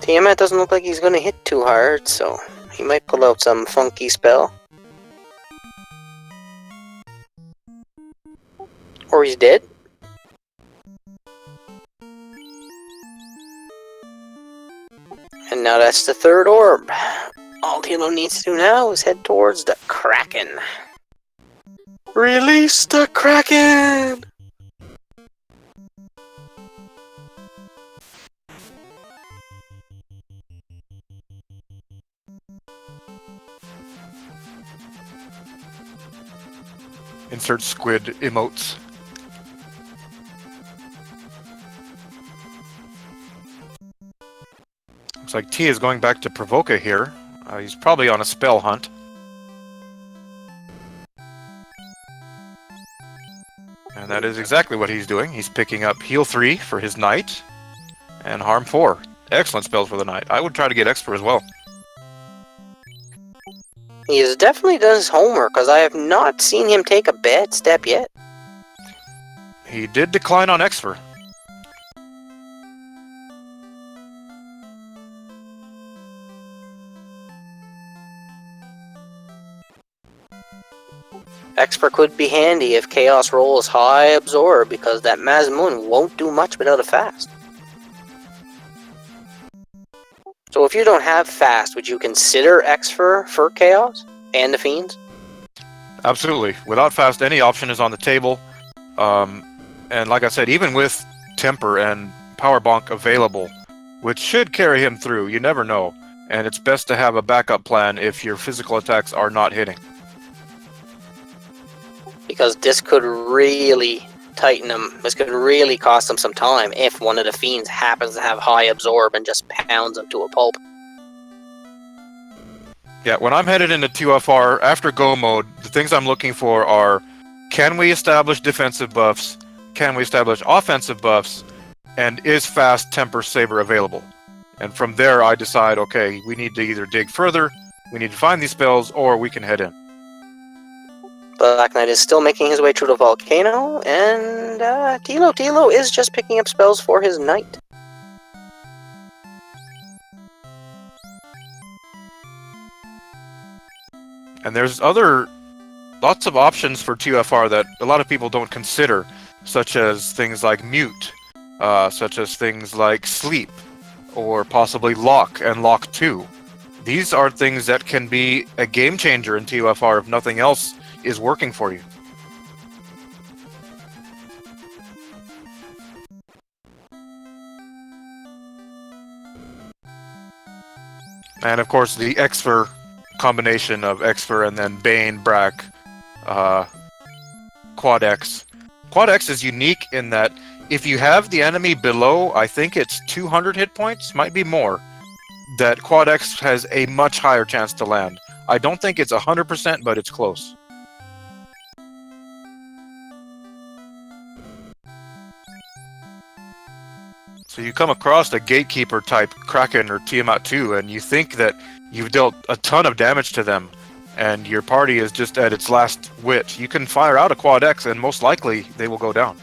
Tiamat doesn't look like he's going to hit too hard, so he might pull out some funky spell. Or he's dead. And now that's the third orb. All Tilo needs to do now is head towards the Kraken. Release the Kraken! Insert squid emotes. Looks like T is going back to Provoca here. He's probably on a spell hunt. And that is exactly what he's doing. He's picking up Heal 3 for his Knight, and Harm 4. Excellent spells for the Knight. I would try to get Expert as well. He has definitely done his homework, because I have not seen him take a bad step yet. He did decline on Expert. Expert could be handy if Chaos rolls high Absorb, because that Mazmoon won't do much without a fast. So if you don't have fast, would you consider Expert for Chaos and the Fiends? Absolutely. Without fast, any option is on the table. And like I said, even with Temper and Power Bonk available, which should carry him through, you never know. And it's best to have a backup plan if your physical attacks are not hitting. Because this could really tighten him. This could really cost him some time if one of the Fiends happens to have high Absorb and just pounds him to a pulp. Yeah, when I'm headed into 2FR, after go mode, the things I'm looking for are, can we establish defensive buffs? Can we establish offensive buffs? And is fast Temper Saber available? And from there, I decide, okay, we need to either dig further, we need to find these spells, or we can head in. Black Knight is still making his way through the volcano, and Thilotilo is just picking up spells for his knight. And there's lots of options for 2FR that a lot of people don't consider, such as things like mute, such as things like sleep, or possibly lock and lock 2. These are things that can be a game changer in 2FR if nothing else is working for you. And of course the Exfer combination of Exfer and then Bane, Brack, Quad X. Quad X is unique in that if you have the enemy below, I think it's 200 hit points, might be more, that Quad X has a much higher chance to land. I don't think it's 100%, but it's close. So you come across a Gatekeeper type Kraken or Tiamat 2, and you think that you've dealt a ton of damage to them, and your party is just at its last wit. You can fire out a Quad X, and most likely they will go down.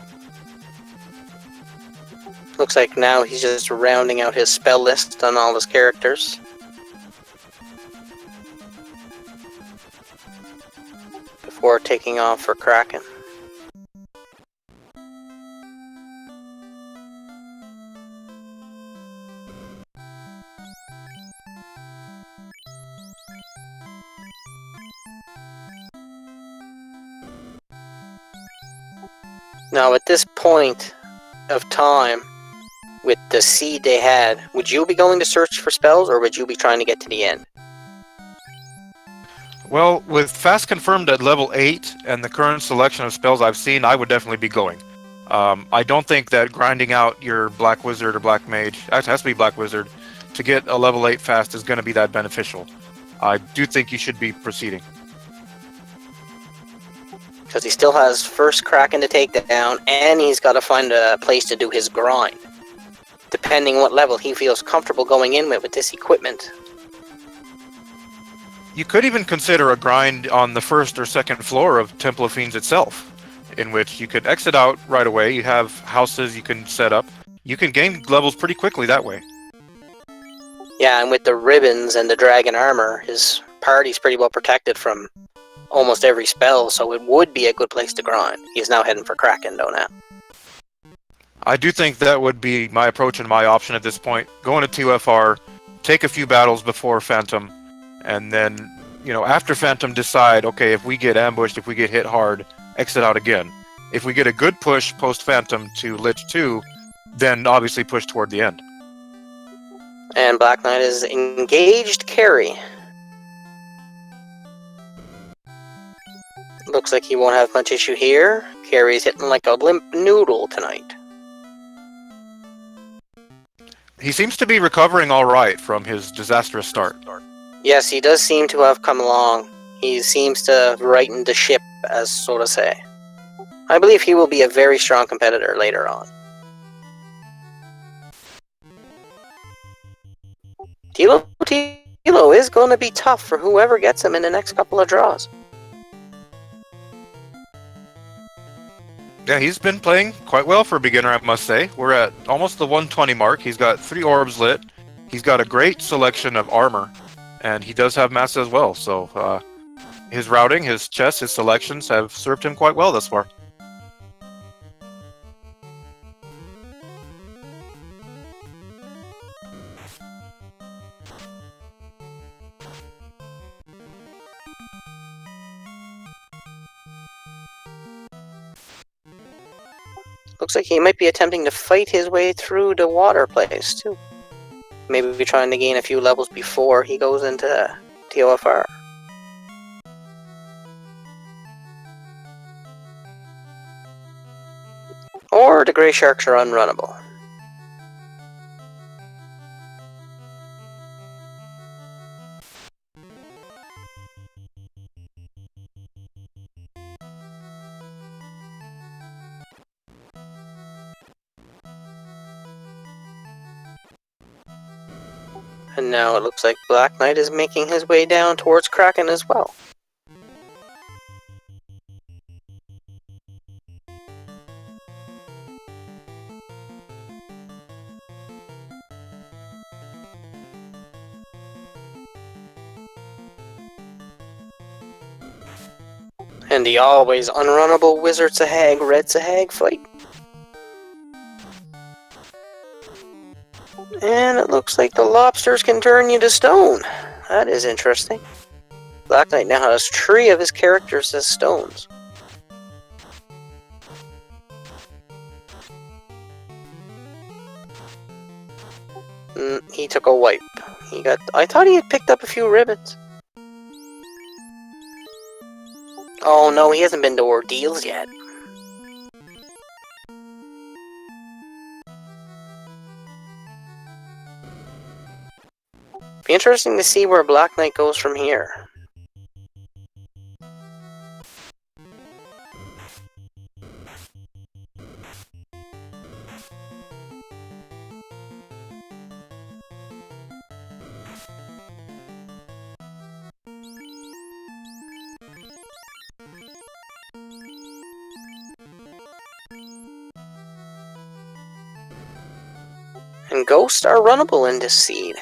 Looks like now he's just rounding out his spell list on all his characters. Before taking off for Kraken. Now at this point of time, with the seed they had, would you be going to search for spells, or would you be trying to get to the end? Well, with Fast confirmed at level 8 and the current selection of spells I've seen, I would definitely be going. I don't think that grinding out your Black Wizard or Black Mage, it has to be Black Wizard, to get a level 8 Fast is going to be that beneficial. I do think you should be proceeding. Because he still has first Kraken to take down, and he's got to find a place to do his grind. Depending what level he feels comfortable going in with this equipment. You could even consider a grind on the first or second floor of Temple of Fiends itself, in which you could exit out right away. You have houses you can set up. You can gain levels pretty quickly that way. Yeah, and with the ribbons and the dragon armor, his party's pretty well protected from almost every spell, so it would be a good place to grind. He's now heading for Kraken, though, now. I do think that would be my approach and my option at this point. Go into 2FR, take a few battles before Phantom, and then, after Phantom decide, okay, if we get ambushed, if we get hit hard, exit out again. If we get a good push post-Phantom to Lich 2, then obviously push toward the end. And Black Knight is engaged carry. Looks like he won't have much issue here. Carry's hitting like a limp noodle tonight. He seems to be recovering all right from his disastrous start. Yes, he does seem to have come along. He seems to have rightened the ship, as so to say. I believe he will be a very strong competitor later on. Thilo is going to be tough for whoever gets him in the next couple of draws. Yeah, he's been playing quite well for a beginner, I must say. We're at almost the 120 mark. He's got 3 orbs lit. He's got a great selection of armor, and he does have mass as well. So his routing, his chess, his selections have served him quite well thus far. Looks like he might be attempting to fight his way through the water place, too. Maybe trying to gain a few levels before he goes into TOFR. Or the Grey Sharks are unrunnable. And now it looks like Black Knight is making his way down towards Kraken as well. And the always unrunnable Wizard Sahag, Red Sahag fight. And it looks like the lobsters can turn you to stone. That is interesting. Black Knight now has 3 of his characters as stones. He took a wipe. I thought he had picked up a few ribbons. Oh no, he hasn't been to Ordeals yet. Be interesting to see where Black Knight goes from here. And ghosts are runnable in this seed.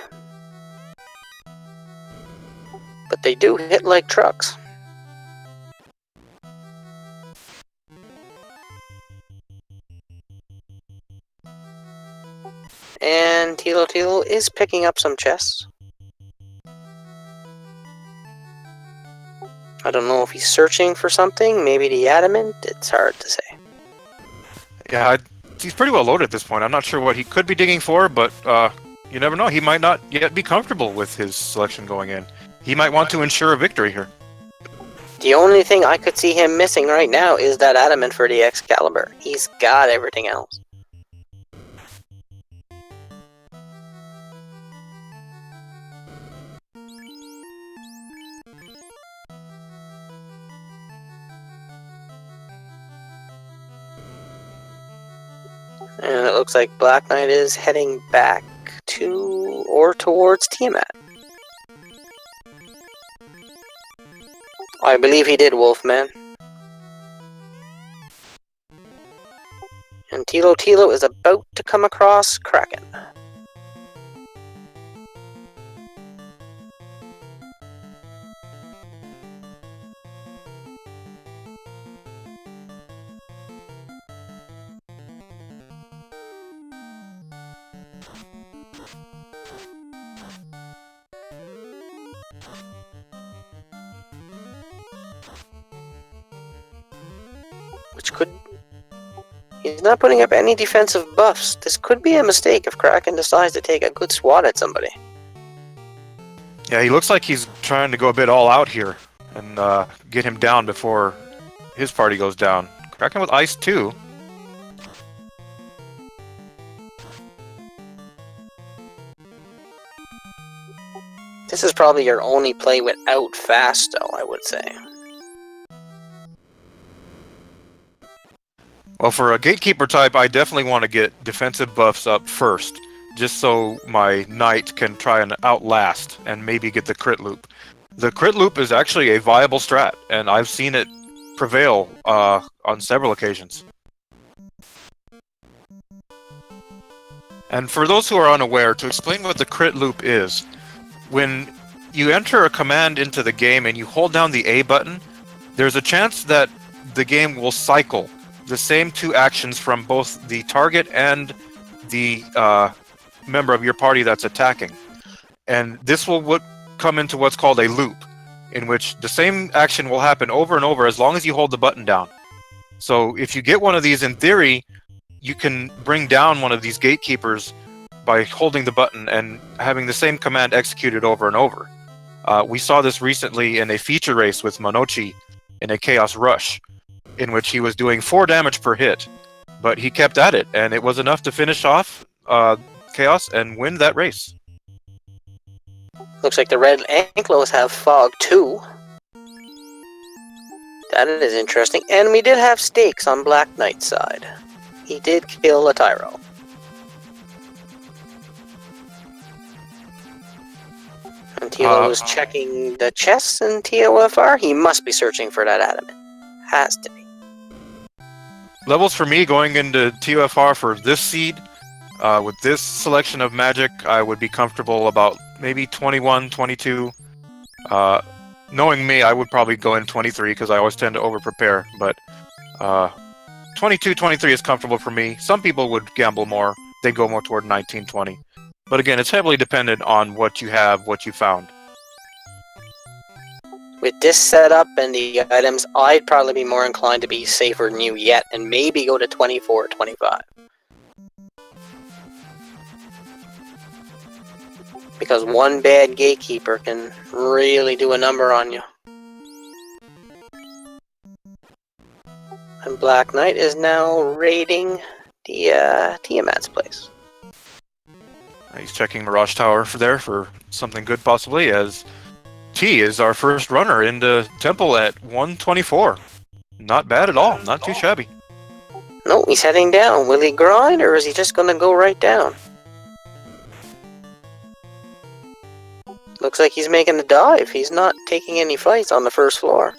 But they do hit like trucks. And Thilotilo is picking up some chests. I don't know if he's searching for something, maybe the adamant, it's hard to say. Yeah, he's pretty well loaded at this point. I'm not sure what he could be digging for, but you never know. He might not yet be comfortable with his selection going in. He might want to ensure a victory here. The only thing I could see him missing right now is that adamant for the Excalibur. He's got everything else. And it looks like Black Knight is heading back to or towards Tiamat. I believe he did, Wolfman. And Thilotilo is about to come across Kraken. Which could... He's not putting up any defensive buffs. This could be a mistake if Kraken decides to take a good swat at somebody. Yeah, he looks like he's trying to go a bit all out here and get him down before his party goes down. Kraken with ice too. This is probably your only play without fast, though, I would say. Well, for a gatekeeper type, I definitely want to get defensive buffs up first, just so my knight can try and outlast and maybe get the crit loop. The crit loop is actually a viable strat, and I've seen it prevail on several occasions. And for those who are unaware, to explain what the crit loop is, when you enter a command into the game and you hold down the A button, there's a chance that the game will cycle the same 2 actions from both the target and the member of your party that's attacking. And this will come into what's called a loop, in which the same action will happen over and over as long as you hold the button down. So if you get one of these, in theory, you can bring down one of these gatekeepers by holding the button and having the same command executed over and over. We saw this recently in a feature race with Monochi in a Chaos Rush, in which he was doing 4 damage per hit, but he kept at it, and it was enough to finish off Chaos and win that race. Looks like the red Anklos have fog too. That is interesting. And we did have stakes on Black Knight's side. He did kill a Tyro. And Tilo is checking the chests in TOFR. He must be searching for that adamant. Has to be. Levels for me going into TOFR for this seed, with this selection of magic, I would be comfortable about maybe 21, 22. Knowing me, I would probably go in 23 because I always tend to over-prepare, but 22, 23 is comfortable for me. Some people would gamble more. They go more toward 19, 20. But again, it's heavily dependent on what you have, what you found. With this setup and the items, I'd probably be more inclined to be safer than you yet, and maybe go to 24 or 25. Because one bad gatekeeper can really do a number on you. And BlackKnight is now raiding the Tiamat's place. He's checking Mirage Tower there for something good, possibly, as T is our first runner into Temple at 124. Not bad at all. Not too shabby. No, he's heading down. Will he grind, or is he just going to go right down? Looks like he's making a dive. He's not taking any fights on the first floor.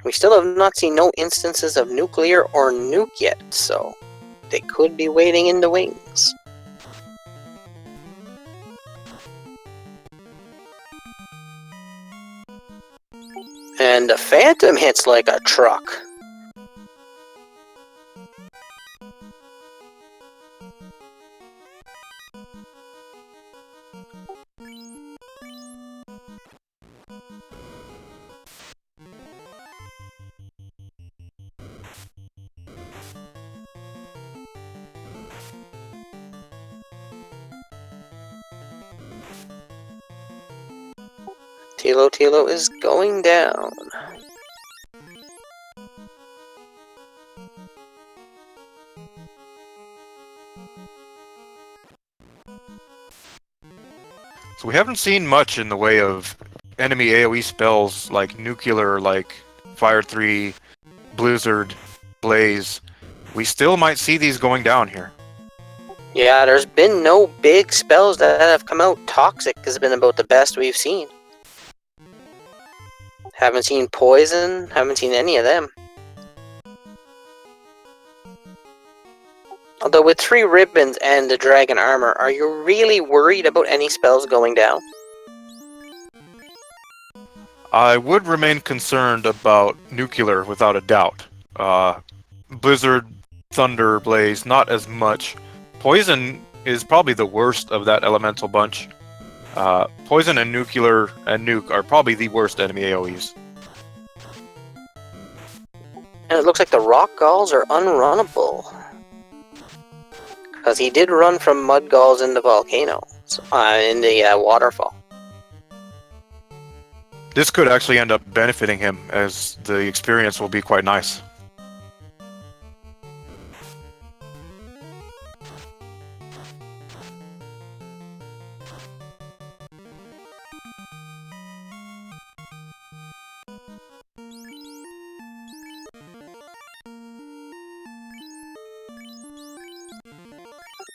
We still have not seen no instances of nuclear or nuke yet, so they could be waiting in the wings. And the Phantom hits like a truck. Thilotilo is going down. So we haven't seen much in the way of enemy AoE spells like Nuclear, like Fire 3, Blizzard, Blaze. We still might see these going down here. Yeah, there's been no big spells that have come out. Toxic has been about the best we've seen. Haven't seen Poison, haven't seen any of them. Although with 3 ribbons and the dragon armor, are you really worried about any spells going down? I would remain concerned about Nuclear without a doubt. Blizzard, Thunder, Blaze, not as much. Poison is probably the worst of that elemental bunch. Poison and Nuclear and Nuke are probably the worst enemy AoEs. And it looks like the rock galls are unrunnable. Because he did run from mud galls in the volcano, in the waterfall. This could actually end up benefiting him, as the experience will be quite nice.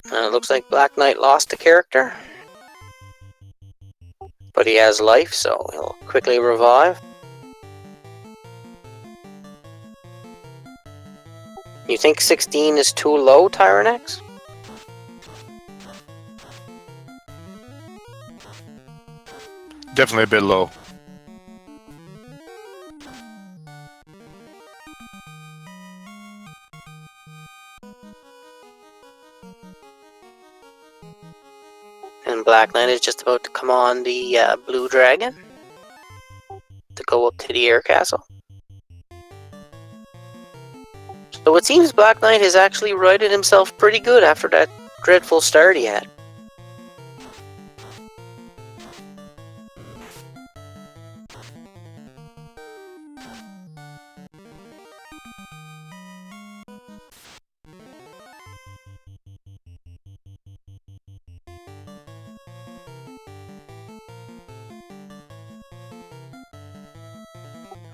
And it looks like BlackKnight lost a character. But he has life, so he'll quickly revive. You think 16 is too low, Tyrannex? Definitely a bit low. And BlackKnight is just about to come on the blue dragon to go up to the air castle. So it seems BlackKnight has actually righted himself pretty good after that dreadful start he had.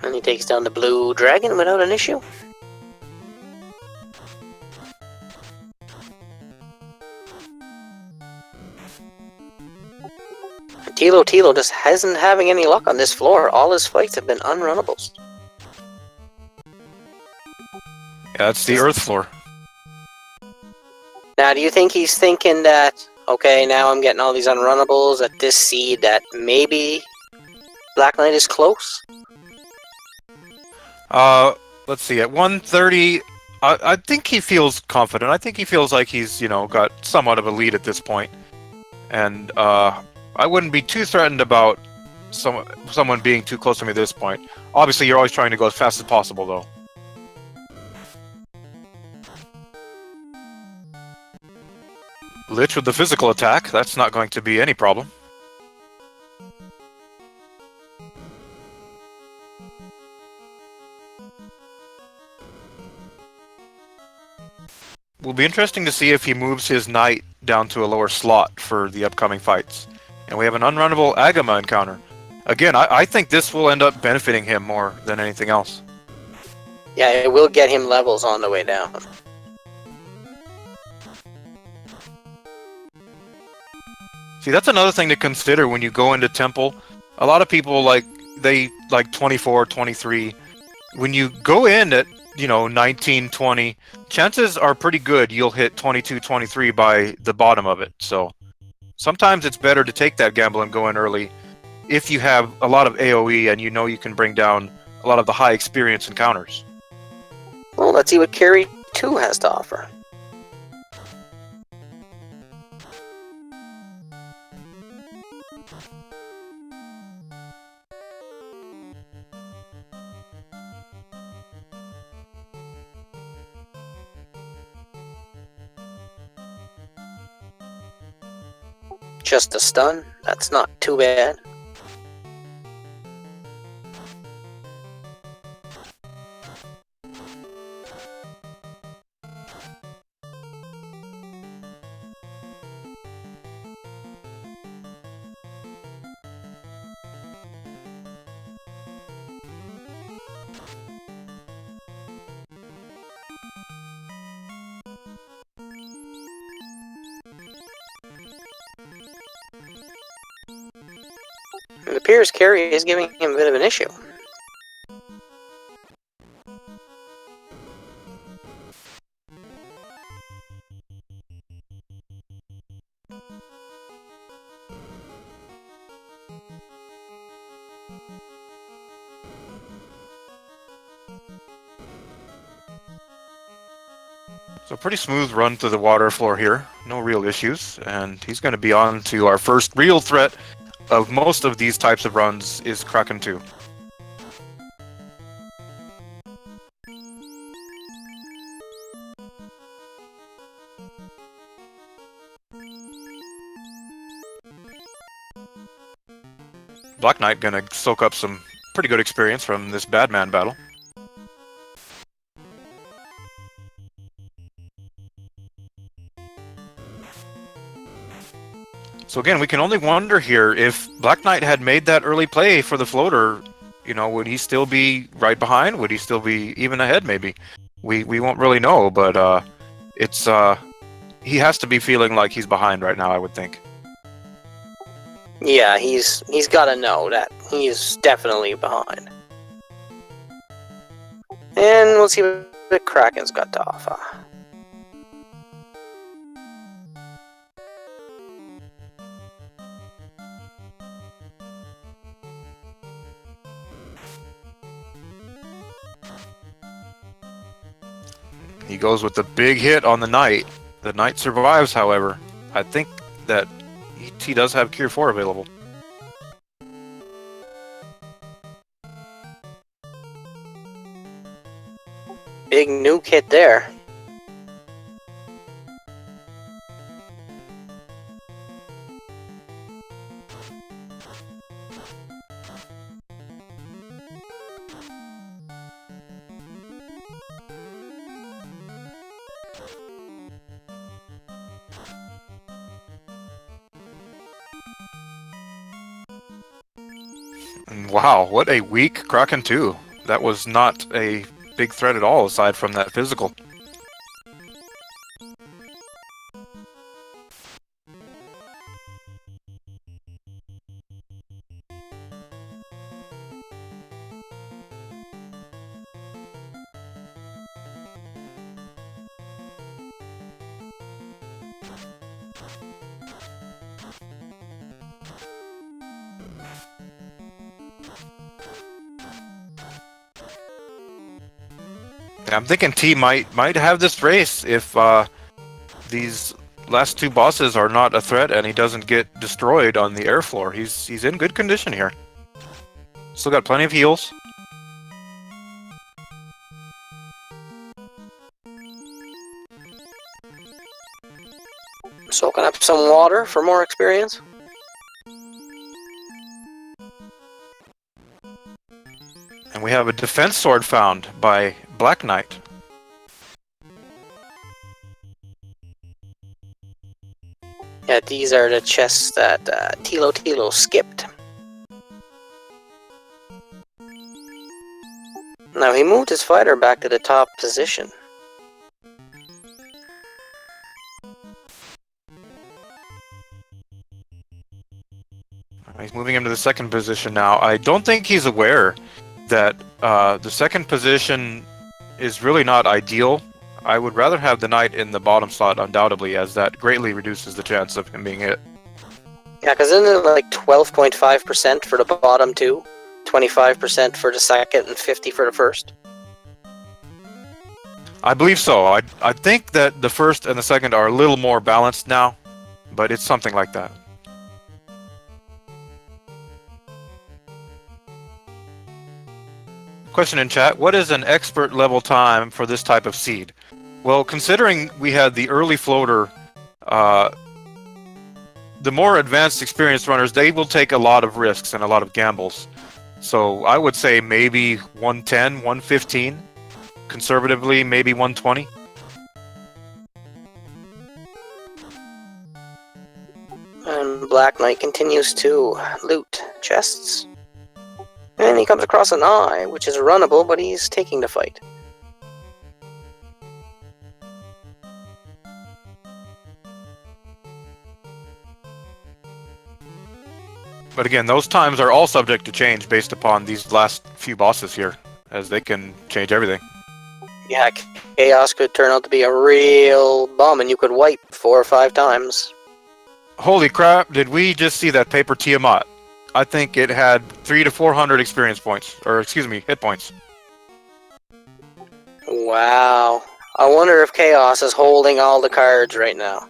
And he takes down the blue dragon without an issue. Thilotilo just hasn't having any luck on this floor. All his fights have been unrunnables. Yeah, it's the Earth floor. Now, do you think he's thinking that, okay, now I'm getting all these unrunnables at this seed, that maybe BlackKnight is close? Let's see. At 130, I think he feels confident. I think he feels like he's, got somewhat of a lead at this point. And I wouldn't be too threatened about someone being too close to me at this point. Obviously, you're always trying to go as fast as possible, though. Lich with the physical attack. That's not going to be any problem. Will be interesting to see if he moves his knight down to a lower slot for the upcoming fights. And we have an unrunnable Agama encounter. Again, I think this will end up benefiting him more than anything else. Yeah, it will get him levels on the way down. See, that's another thing to consider when you go into Temple. A lot of people, they like 24, 23. When you go in at, 19, 20, chances are pretty good you'll hit 22, 23 by the bottom of it. So sometimes it's better to take that gamble and go in early if you have a lot of AoE and you can bring down a lot of the high experience encounters. Well, let's see what Carry 2 has to offer. Just a stun? That's not too bad. It appears Carry is giving him a bit of an issue. So pretty smooth run through the water floor here. No real issues. And he's going to be on to our first real threat of most of these types of runs is Kraken 2. BlackKnight gonna soak up some pretty good experience from this Badman battle. So again, we can only wonder here if BlackKnight had made that early play for the floater, would he still be right behind? Would he still be even ahead maybe? We won't really know, but it's he has to be feeling like he's behind right now, I would think. Yeah, he's got to know that he's definitely behind. And we'll see what the Kraken's got to offer. He goes with the big hit on the Knight. The Knight survives, however. I think that he does have Cure 4 available. Big nuke hit there. And wow, what a weak Kraken 2. That was not a big threat at all, aside from that physical. I'm thinking T might have this race if these last two bosses are not a threat and he doesn't get destroyed on the air floor. He's in good condition here. Still got plenty of heals. Soaking up some water for more experience. And we have a defense sword found by BlackKnight. Yeah, these are the chests that Thilotilo skipped. Now he moved his fighter back to the top position. He's moving him to the second position now. I don't think he's aware that the second position is really not ideal. I would rather have the knight in the bottom slot, undoubtedly, as that greatly reduces the chance of him being hit. Yeah, because isn't it like 12.5% for the bottom two, 25% for the second, and 50% for the first? I believe so. I think that the first and the second are a little more balanced now, but it's something like that. Question in chat, what is an expert level time for this type of seed? Well, considering we had the early floater, the more advanced experienced runners, they will take a lot of risks and a lot of gambles. So I would say maybe 110, 115, conservatively maybe 120. And BlackKnight continues to loot chests. And he comes across an eye, which is runnable, but he's taking the fight. But again, those times are all subject to change based upon these last few bosses here, as they can change everything. Yeah, Chaos could turn out to be a real bum, and you could wipe 4 or 5 times. Holy crap, did we just see that paper Tiamat? I think it had 300 to 400 experience points, or excuse me, hit points. Wow. I wonder if Chaos is holding all the cards right now.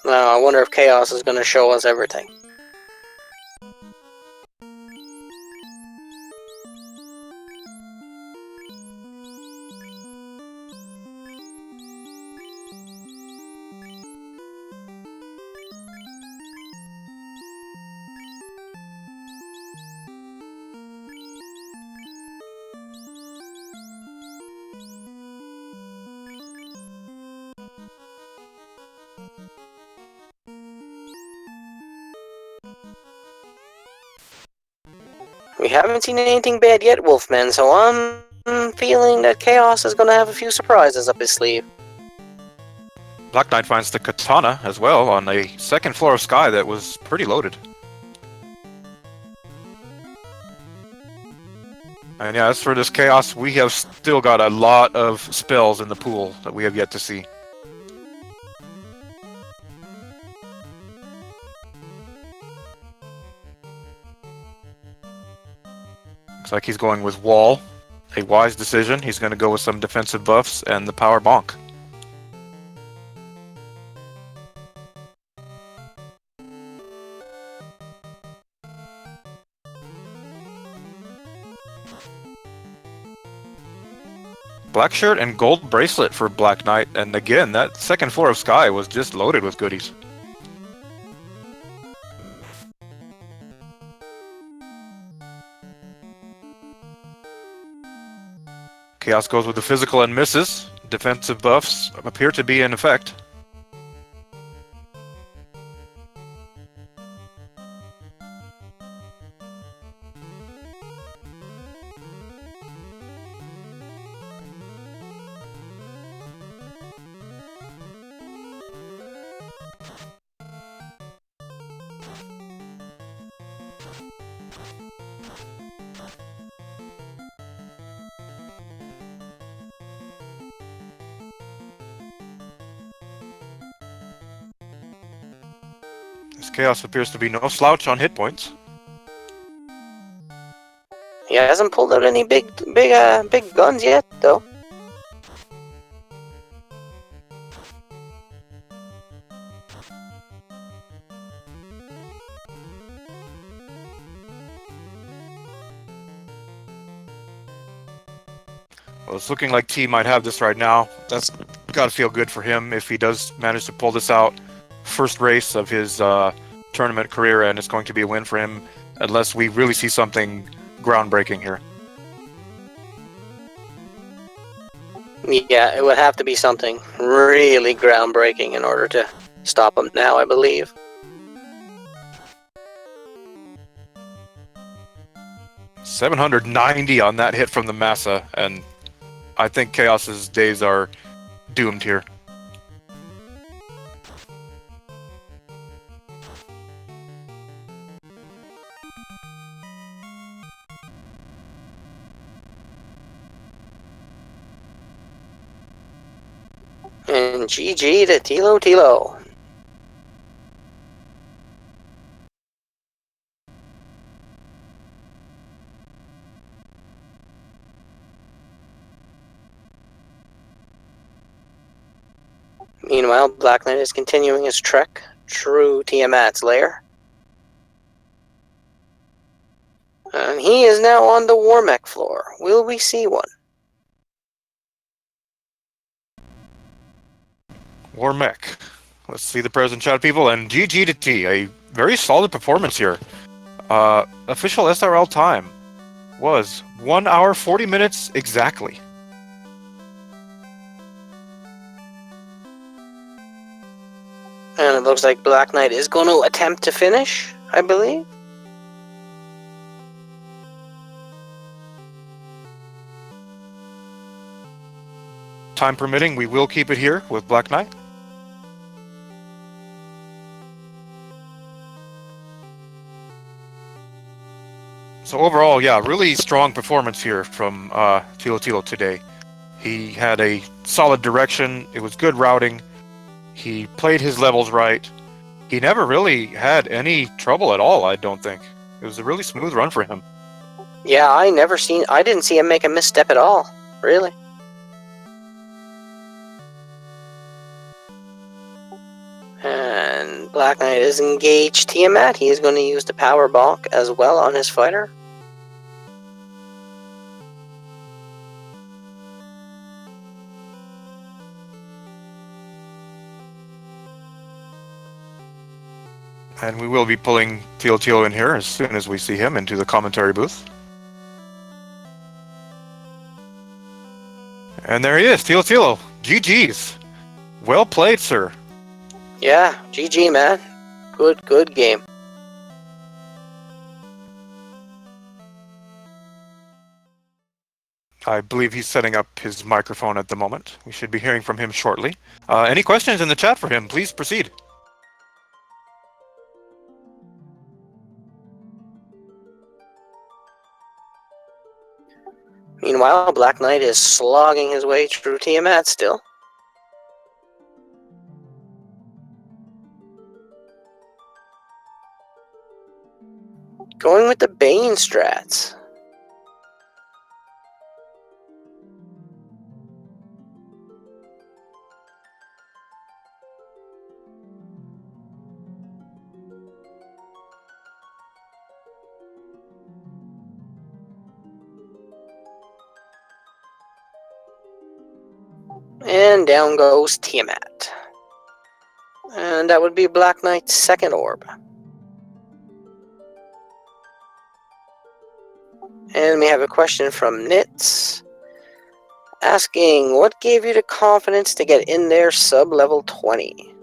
Now, I wonder if Chaos is going to show us everything. We haven't seen anything bad yet, Wolfman, so I'm feeling that Chaos is going to have a few surprises up his sleeve. BlackKnight finds the katana as well on a second floor of Sky that was pretty loaded. And yeah, as for this Chaos, we have still got a lot of spells in the pool that we have yet to see. Looks like he's going with Wall. A wise decision. He's going to go with some defensive buffs and the power bonk. Black shirt and gold bracelet for BlackKnight, and again, that second floor of Sky was just loaded with goodies. Chaos goes with the physical and misses. Defensive buffs appear to be in effect. This Chaos appears to be no slouch on hit points. He hasn't pulled out any big guns yet, though. Well, it's looking like T might have this right now. That's gotta feel good for him if he does manage to pull this out. First race of his tournament career, and it's going to be a win for him, unless we really see something groundbreaking here. Yeah, it would have to be something really groundbreaking in order to stop him now, I believe. $790 on that hit from the Massa, and I think Chaos's days are doomed here. And GG to Thilotilo. Meanwhile, BlackKnight is continuing his trek through Tiamat's lair. And he is now on the Warmech floor. Will we see one? Warmech. Let's see the present chat, people, and GG to T. A very solid performance here. Official SRL time was 1 hour 40 minutes exactly. And it looks like BlackKnight is going to attempt to finish, I believe. Time permitting, we will keep it here with BlackKnight. So overall, yeah, really strong performance here from Thilotilo today. He had a solid direction. It was good routing. He played his levels right. He never really had any trouble at all, I don't think. It was a really smooth run for him. Yeah, I didn't see him make a misstep at all, really. And BlackKnight is engaged Tiamat. He is going to use the power bonk as well on his fighter. And we will be pulling Thilotilo in here as soon as we see him into the commentary booth. And there he is, Thilotilo. GG's. Well played, sir. Yeah, GG, man. Good game. I believe he's setting up his microphone at the moment. We should be hearing from him shortly. Any questions in the chat for him? Please proceed. Meanwhile, BlackKnight is slogging his way through Tiamat still. Going with the Bane strats. And down goes Tiamat. And that would be BlackKnight's second orb. And we have a question from Nitz, asking, what gave you the confidence to get in there sub-level 20?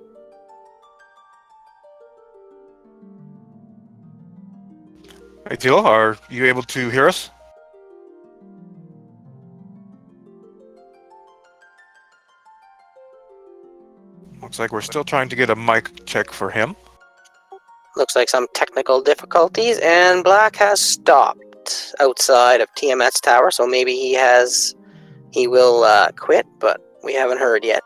Hey, Tilo, are you able to hear us? Looks like we're still trying to get a mic check for him. Looks like some technical difficulties, and Black has stopped outside of Tiamat's tower, so maybe he will quit, but we haven't heard yet.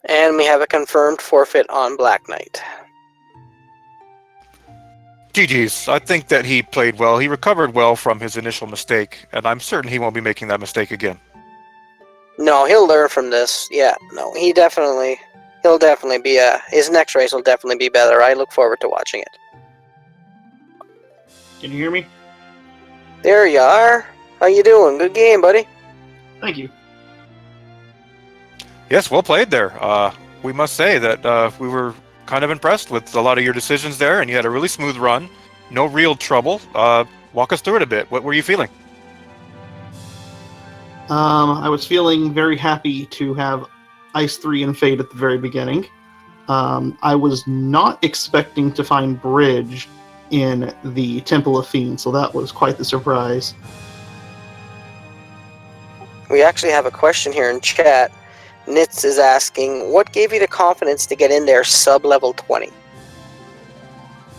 And we have a confirmed forfeit on BlackKnight. GG's. I think that he played well. He recovered well from his initial mistake, and I'm certain he won't be making that mistake again. No, he'll learn from this. Yeah, no, he'll definitely be his next race will definitely be better. I look forward to watching it. Can you hear me? There you are. How you doing? Good game, buddy. Thank you. Yes, well played there. We must say that we were kind of impressed with a lot of your decisions there, and you had a really smooth run. No real trouble. Walk us through it a bit. What were you feeling? I was feeling very happy to have Ice 3 and Fade at the very beginning. I was not expecting to find Bridge in the Temple of Fiends, so that was quite the surprise. We actually have a question here in chat. Nitz is asking, what gave you the confidence to get in there sub-level 20?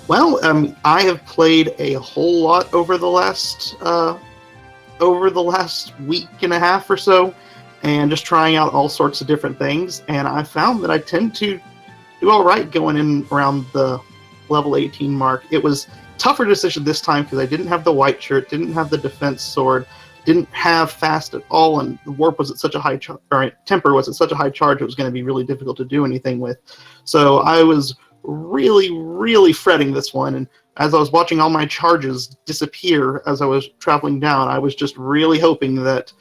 Well, I have played a whole lot over the last week and a half or so, and just trying out all sorts of different things, and I found that I tend to do all right going in around the level 18 mark. It was a tougher decision this time because I didn't have the white shirt, didn't have the defense sword, didn't have fast at all, and the warp was at such a high temper was at such a high charge it was going to be really difficult to do anything with. So I was really fretting this one, and as I was watching all my charges disappear as I was traveling down, I was just really hoping that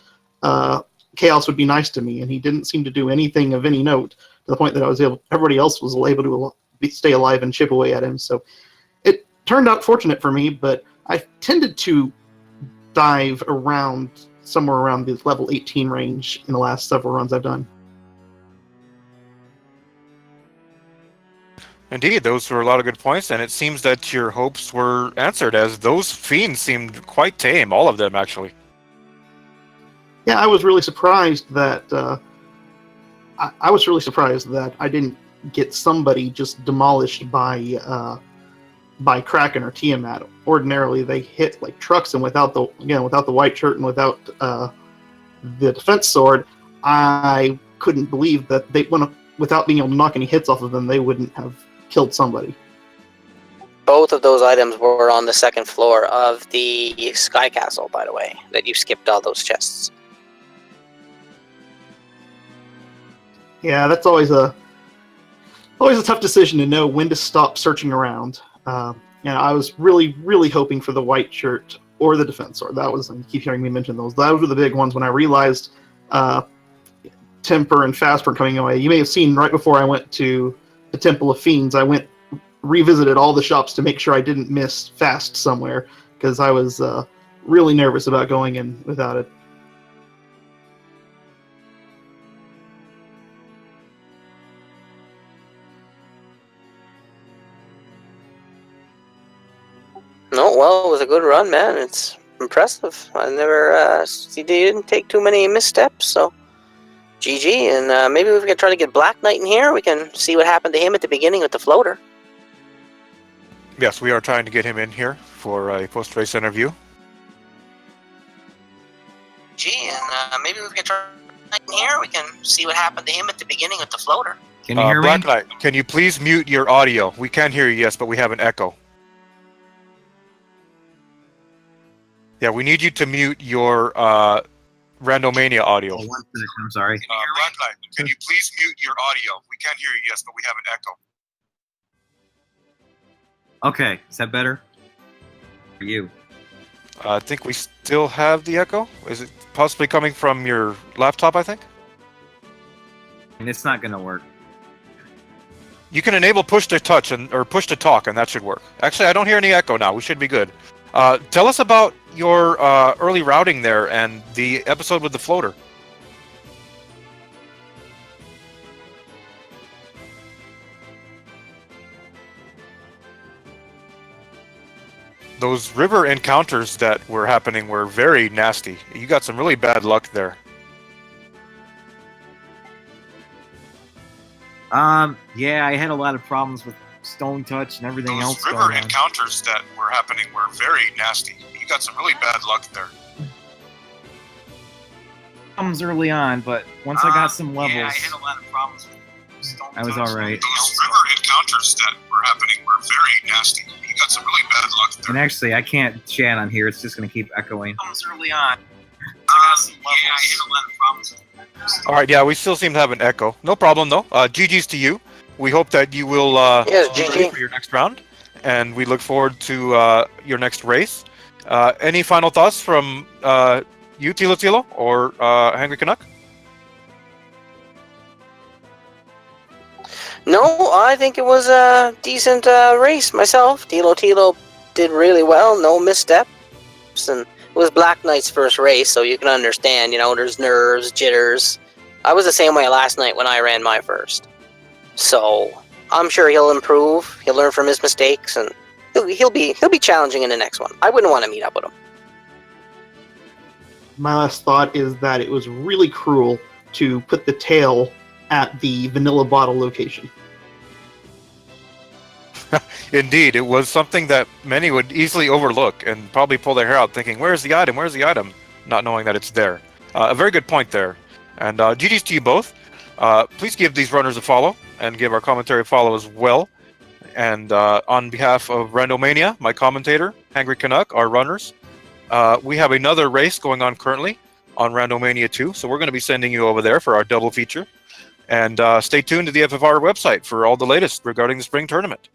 Chaos would be nice to me, and he didn't seem to do anything of any note, to the point that everybody else was able to stay alive and chip away at him. So it turned out fortunate for me, but I tended to dive around somewhere around the level 18 range in the last several runs I've done. Indeed, those were a lot of good points, and it seems that your hopes were answered, as those fiends seemed quite tame, all of them, actually. Yeah, I was really surprised that I didn't get somebody just demolished by Kraken or Tiamat. Ordinarily, they hit like trucks, and without the white shirt and without the defense sword, I couldn't believe that without being able to knock any hits off of them, they wouldn't have killed somebody. Both of those items were on the second floor of the Sky Castle, by the way, that you skipped all those chests. Yeah, that's always a tough decision to know when to stop searching around. I was really hoping for the white shirt or the defense sword. That was, you keep hearing me mention those. Those were the big ones when I realized Temper and Fast were coming away. You may have seen right before I went to the Temple of Fiends, I revisited all the shops to make sure I didn't miss Fast somewhere, because I was really nervous about going in without it. No, well, it was a good run, man. It's impressive. I never, you didn't take too many missteps, so GG. And maybe we can try to get BlackKnight in here. We can see what happened to him at the beginning with the floater. Yes, we are trying to get him in here for a post-race interview. And maybe we can try in here. We can see what happened to him at the beginning with the floater. Can you hear me? BlackKnight, can you please mute your audio? We can hear you, yes, but we have an echo. Yeah, we need you to mute your Randomania audio. Oh, 1 second, I'm sorry. BlackKnight, can you please mute your audio? We can hear you, yes, but we have an echo. Okay, is that better? For you? I think we still have the echo. Is it possibly coming from your laptop, I think? And it's not going to work. You can enable push to touch or push to talk, and that should work. Actually, I don't hear any echo now. We should be good. Tell us about your early routing there and the episode with the floater. Those river encounters that were happening were very nasty. You got some really bad luck there. Yeah, I had a lot of problems with Stone Touch and everything else Those river going on. encounters that were happening were very nasty. You got some really bad luck there. problems early on, but once I got some levels, Yeah, I had a lot of problems with stone I was touch. all right. Those river encounters that were happening were very nasty. You got some really bad luck there. And actually, I can't chat on here. It's just going to keep echoing. Problems early on. I got some levels. Yeah, I had a lot of problems. All right, yeah, we still seem to have an echo. No problem though. GG's to you. We hope that you will Yes, be ready GG. for your next round, and we look forward to your next race. Any final thoughts from you, Thilotilo, or Henry Canuck? No, I think it was a decent race myself. Thilotilo did really well, no missteps, and it was BlackKnight's first race, so you can understand, there's nerves, jitters. I was the same way last night when I ran my first. So, I'm sure he'll improve, he'll learn from his mistakes, and he'll be challenging in the next one. I wouldn't want to meet up with him. My last thought is that it was really cruel to put the tail at the vanilla bottle location. Indeed, it was something that many would easily overlook and probably pull their hair out thinking, where's the item, not knowing that it's there. A very good point there. And GG's to you both. Please give these runners a follow and give our commentary a follow as well. And on behalf of Randomania, my commentator, Hangry Canuck, our runners, we have another race going on currently on Randomania 2, so we're going to be sending you over there for our double feature. And stay tuned to the FFR website for all the latest regarding the spring tournament.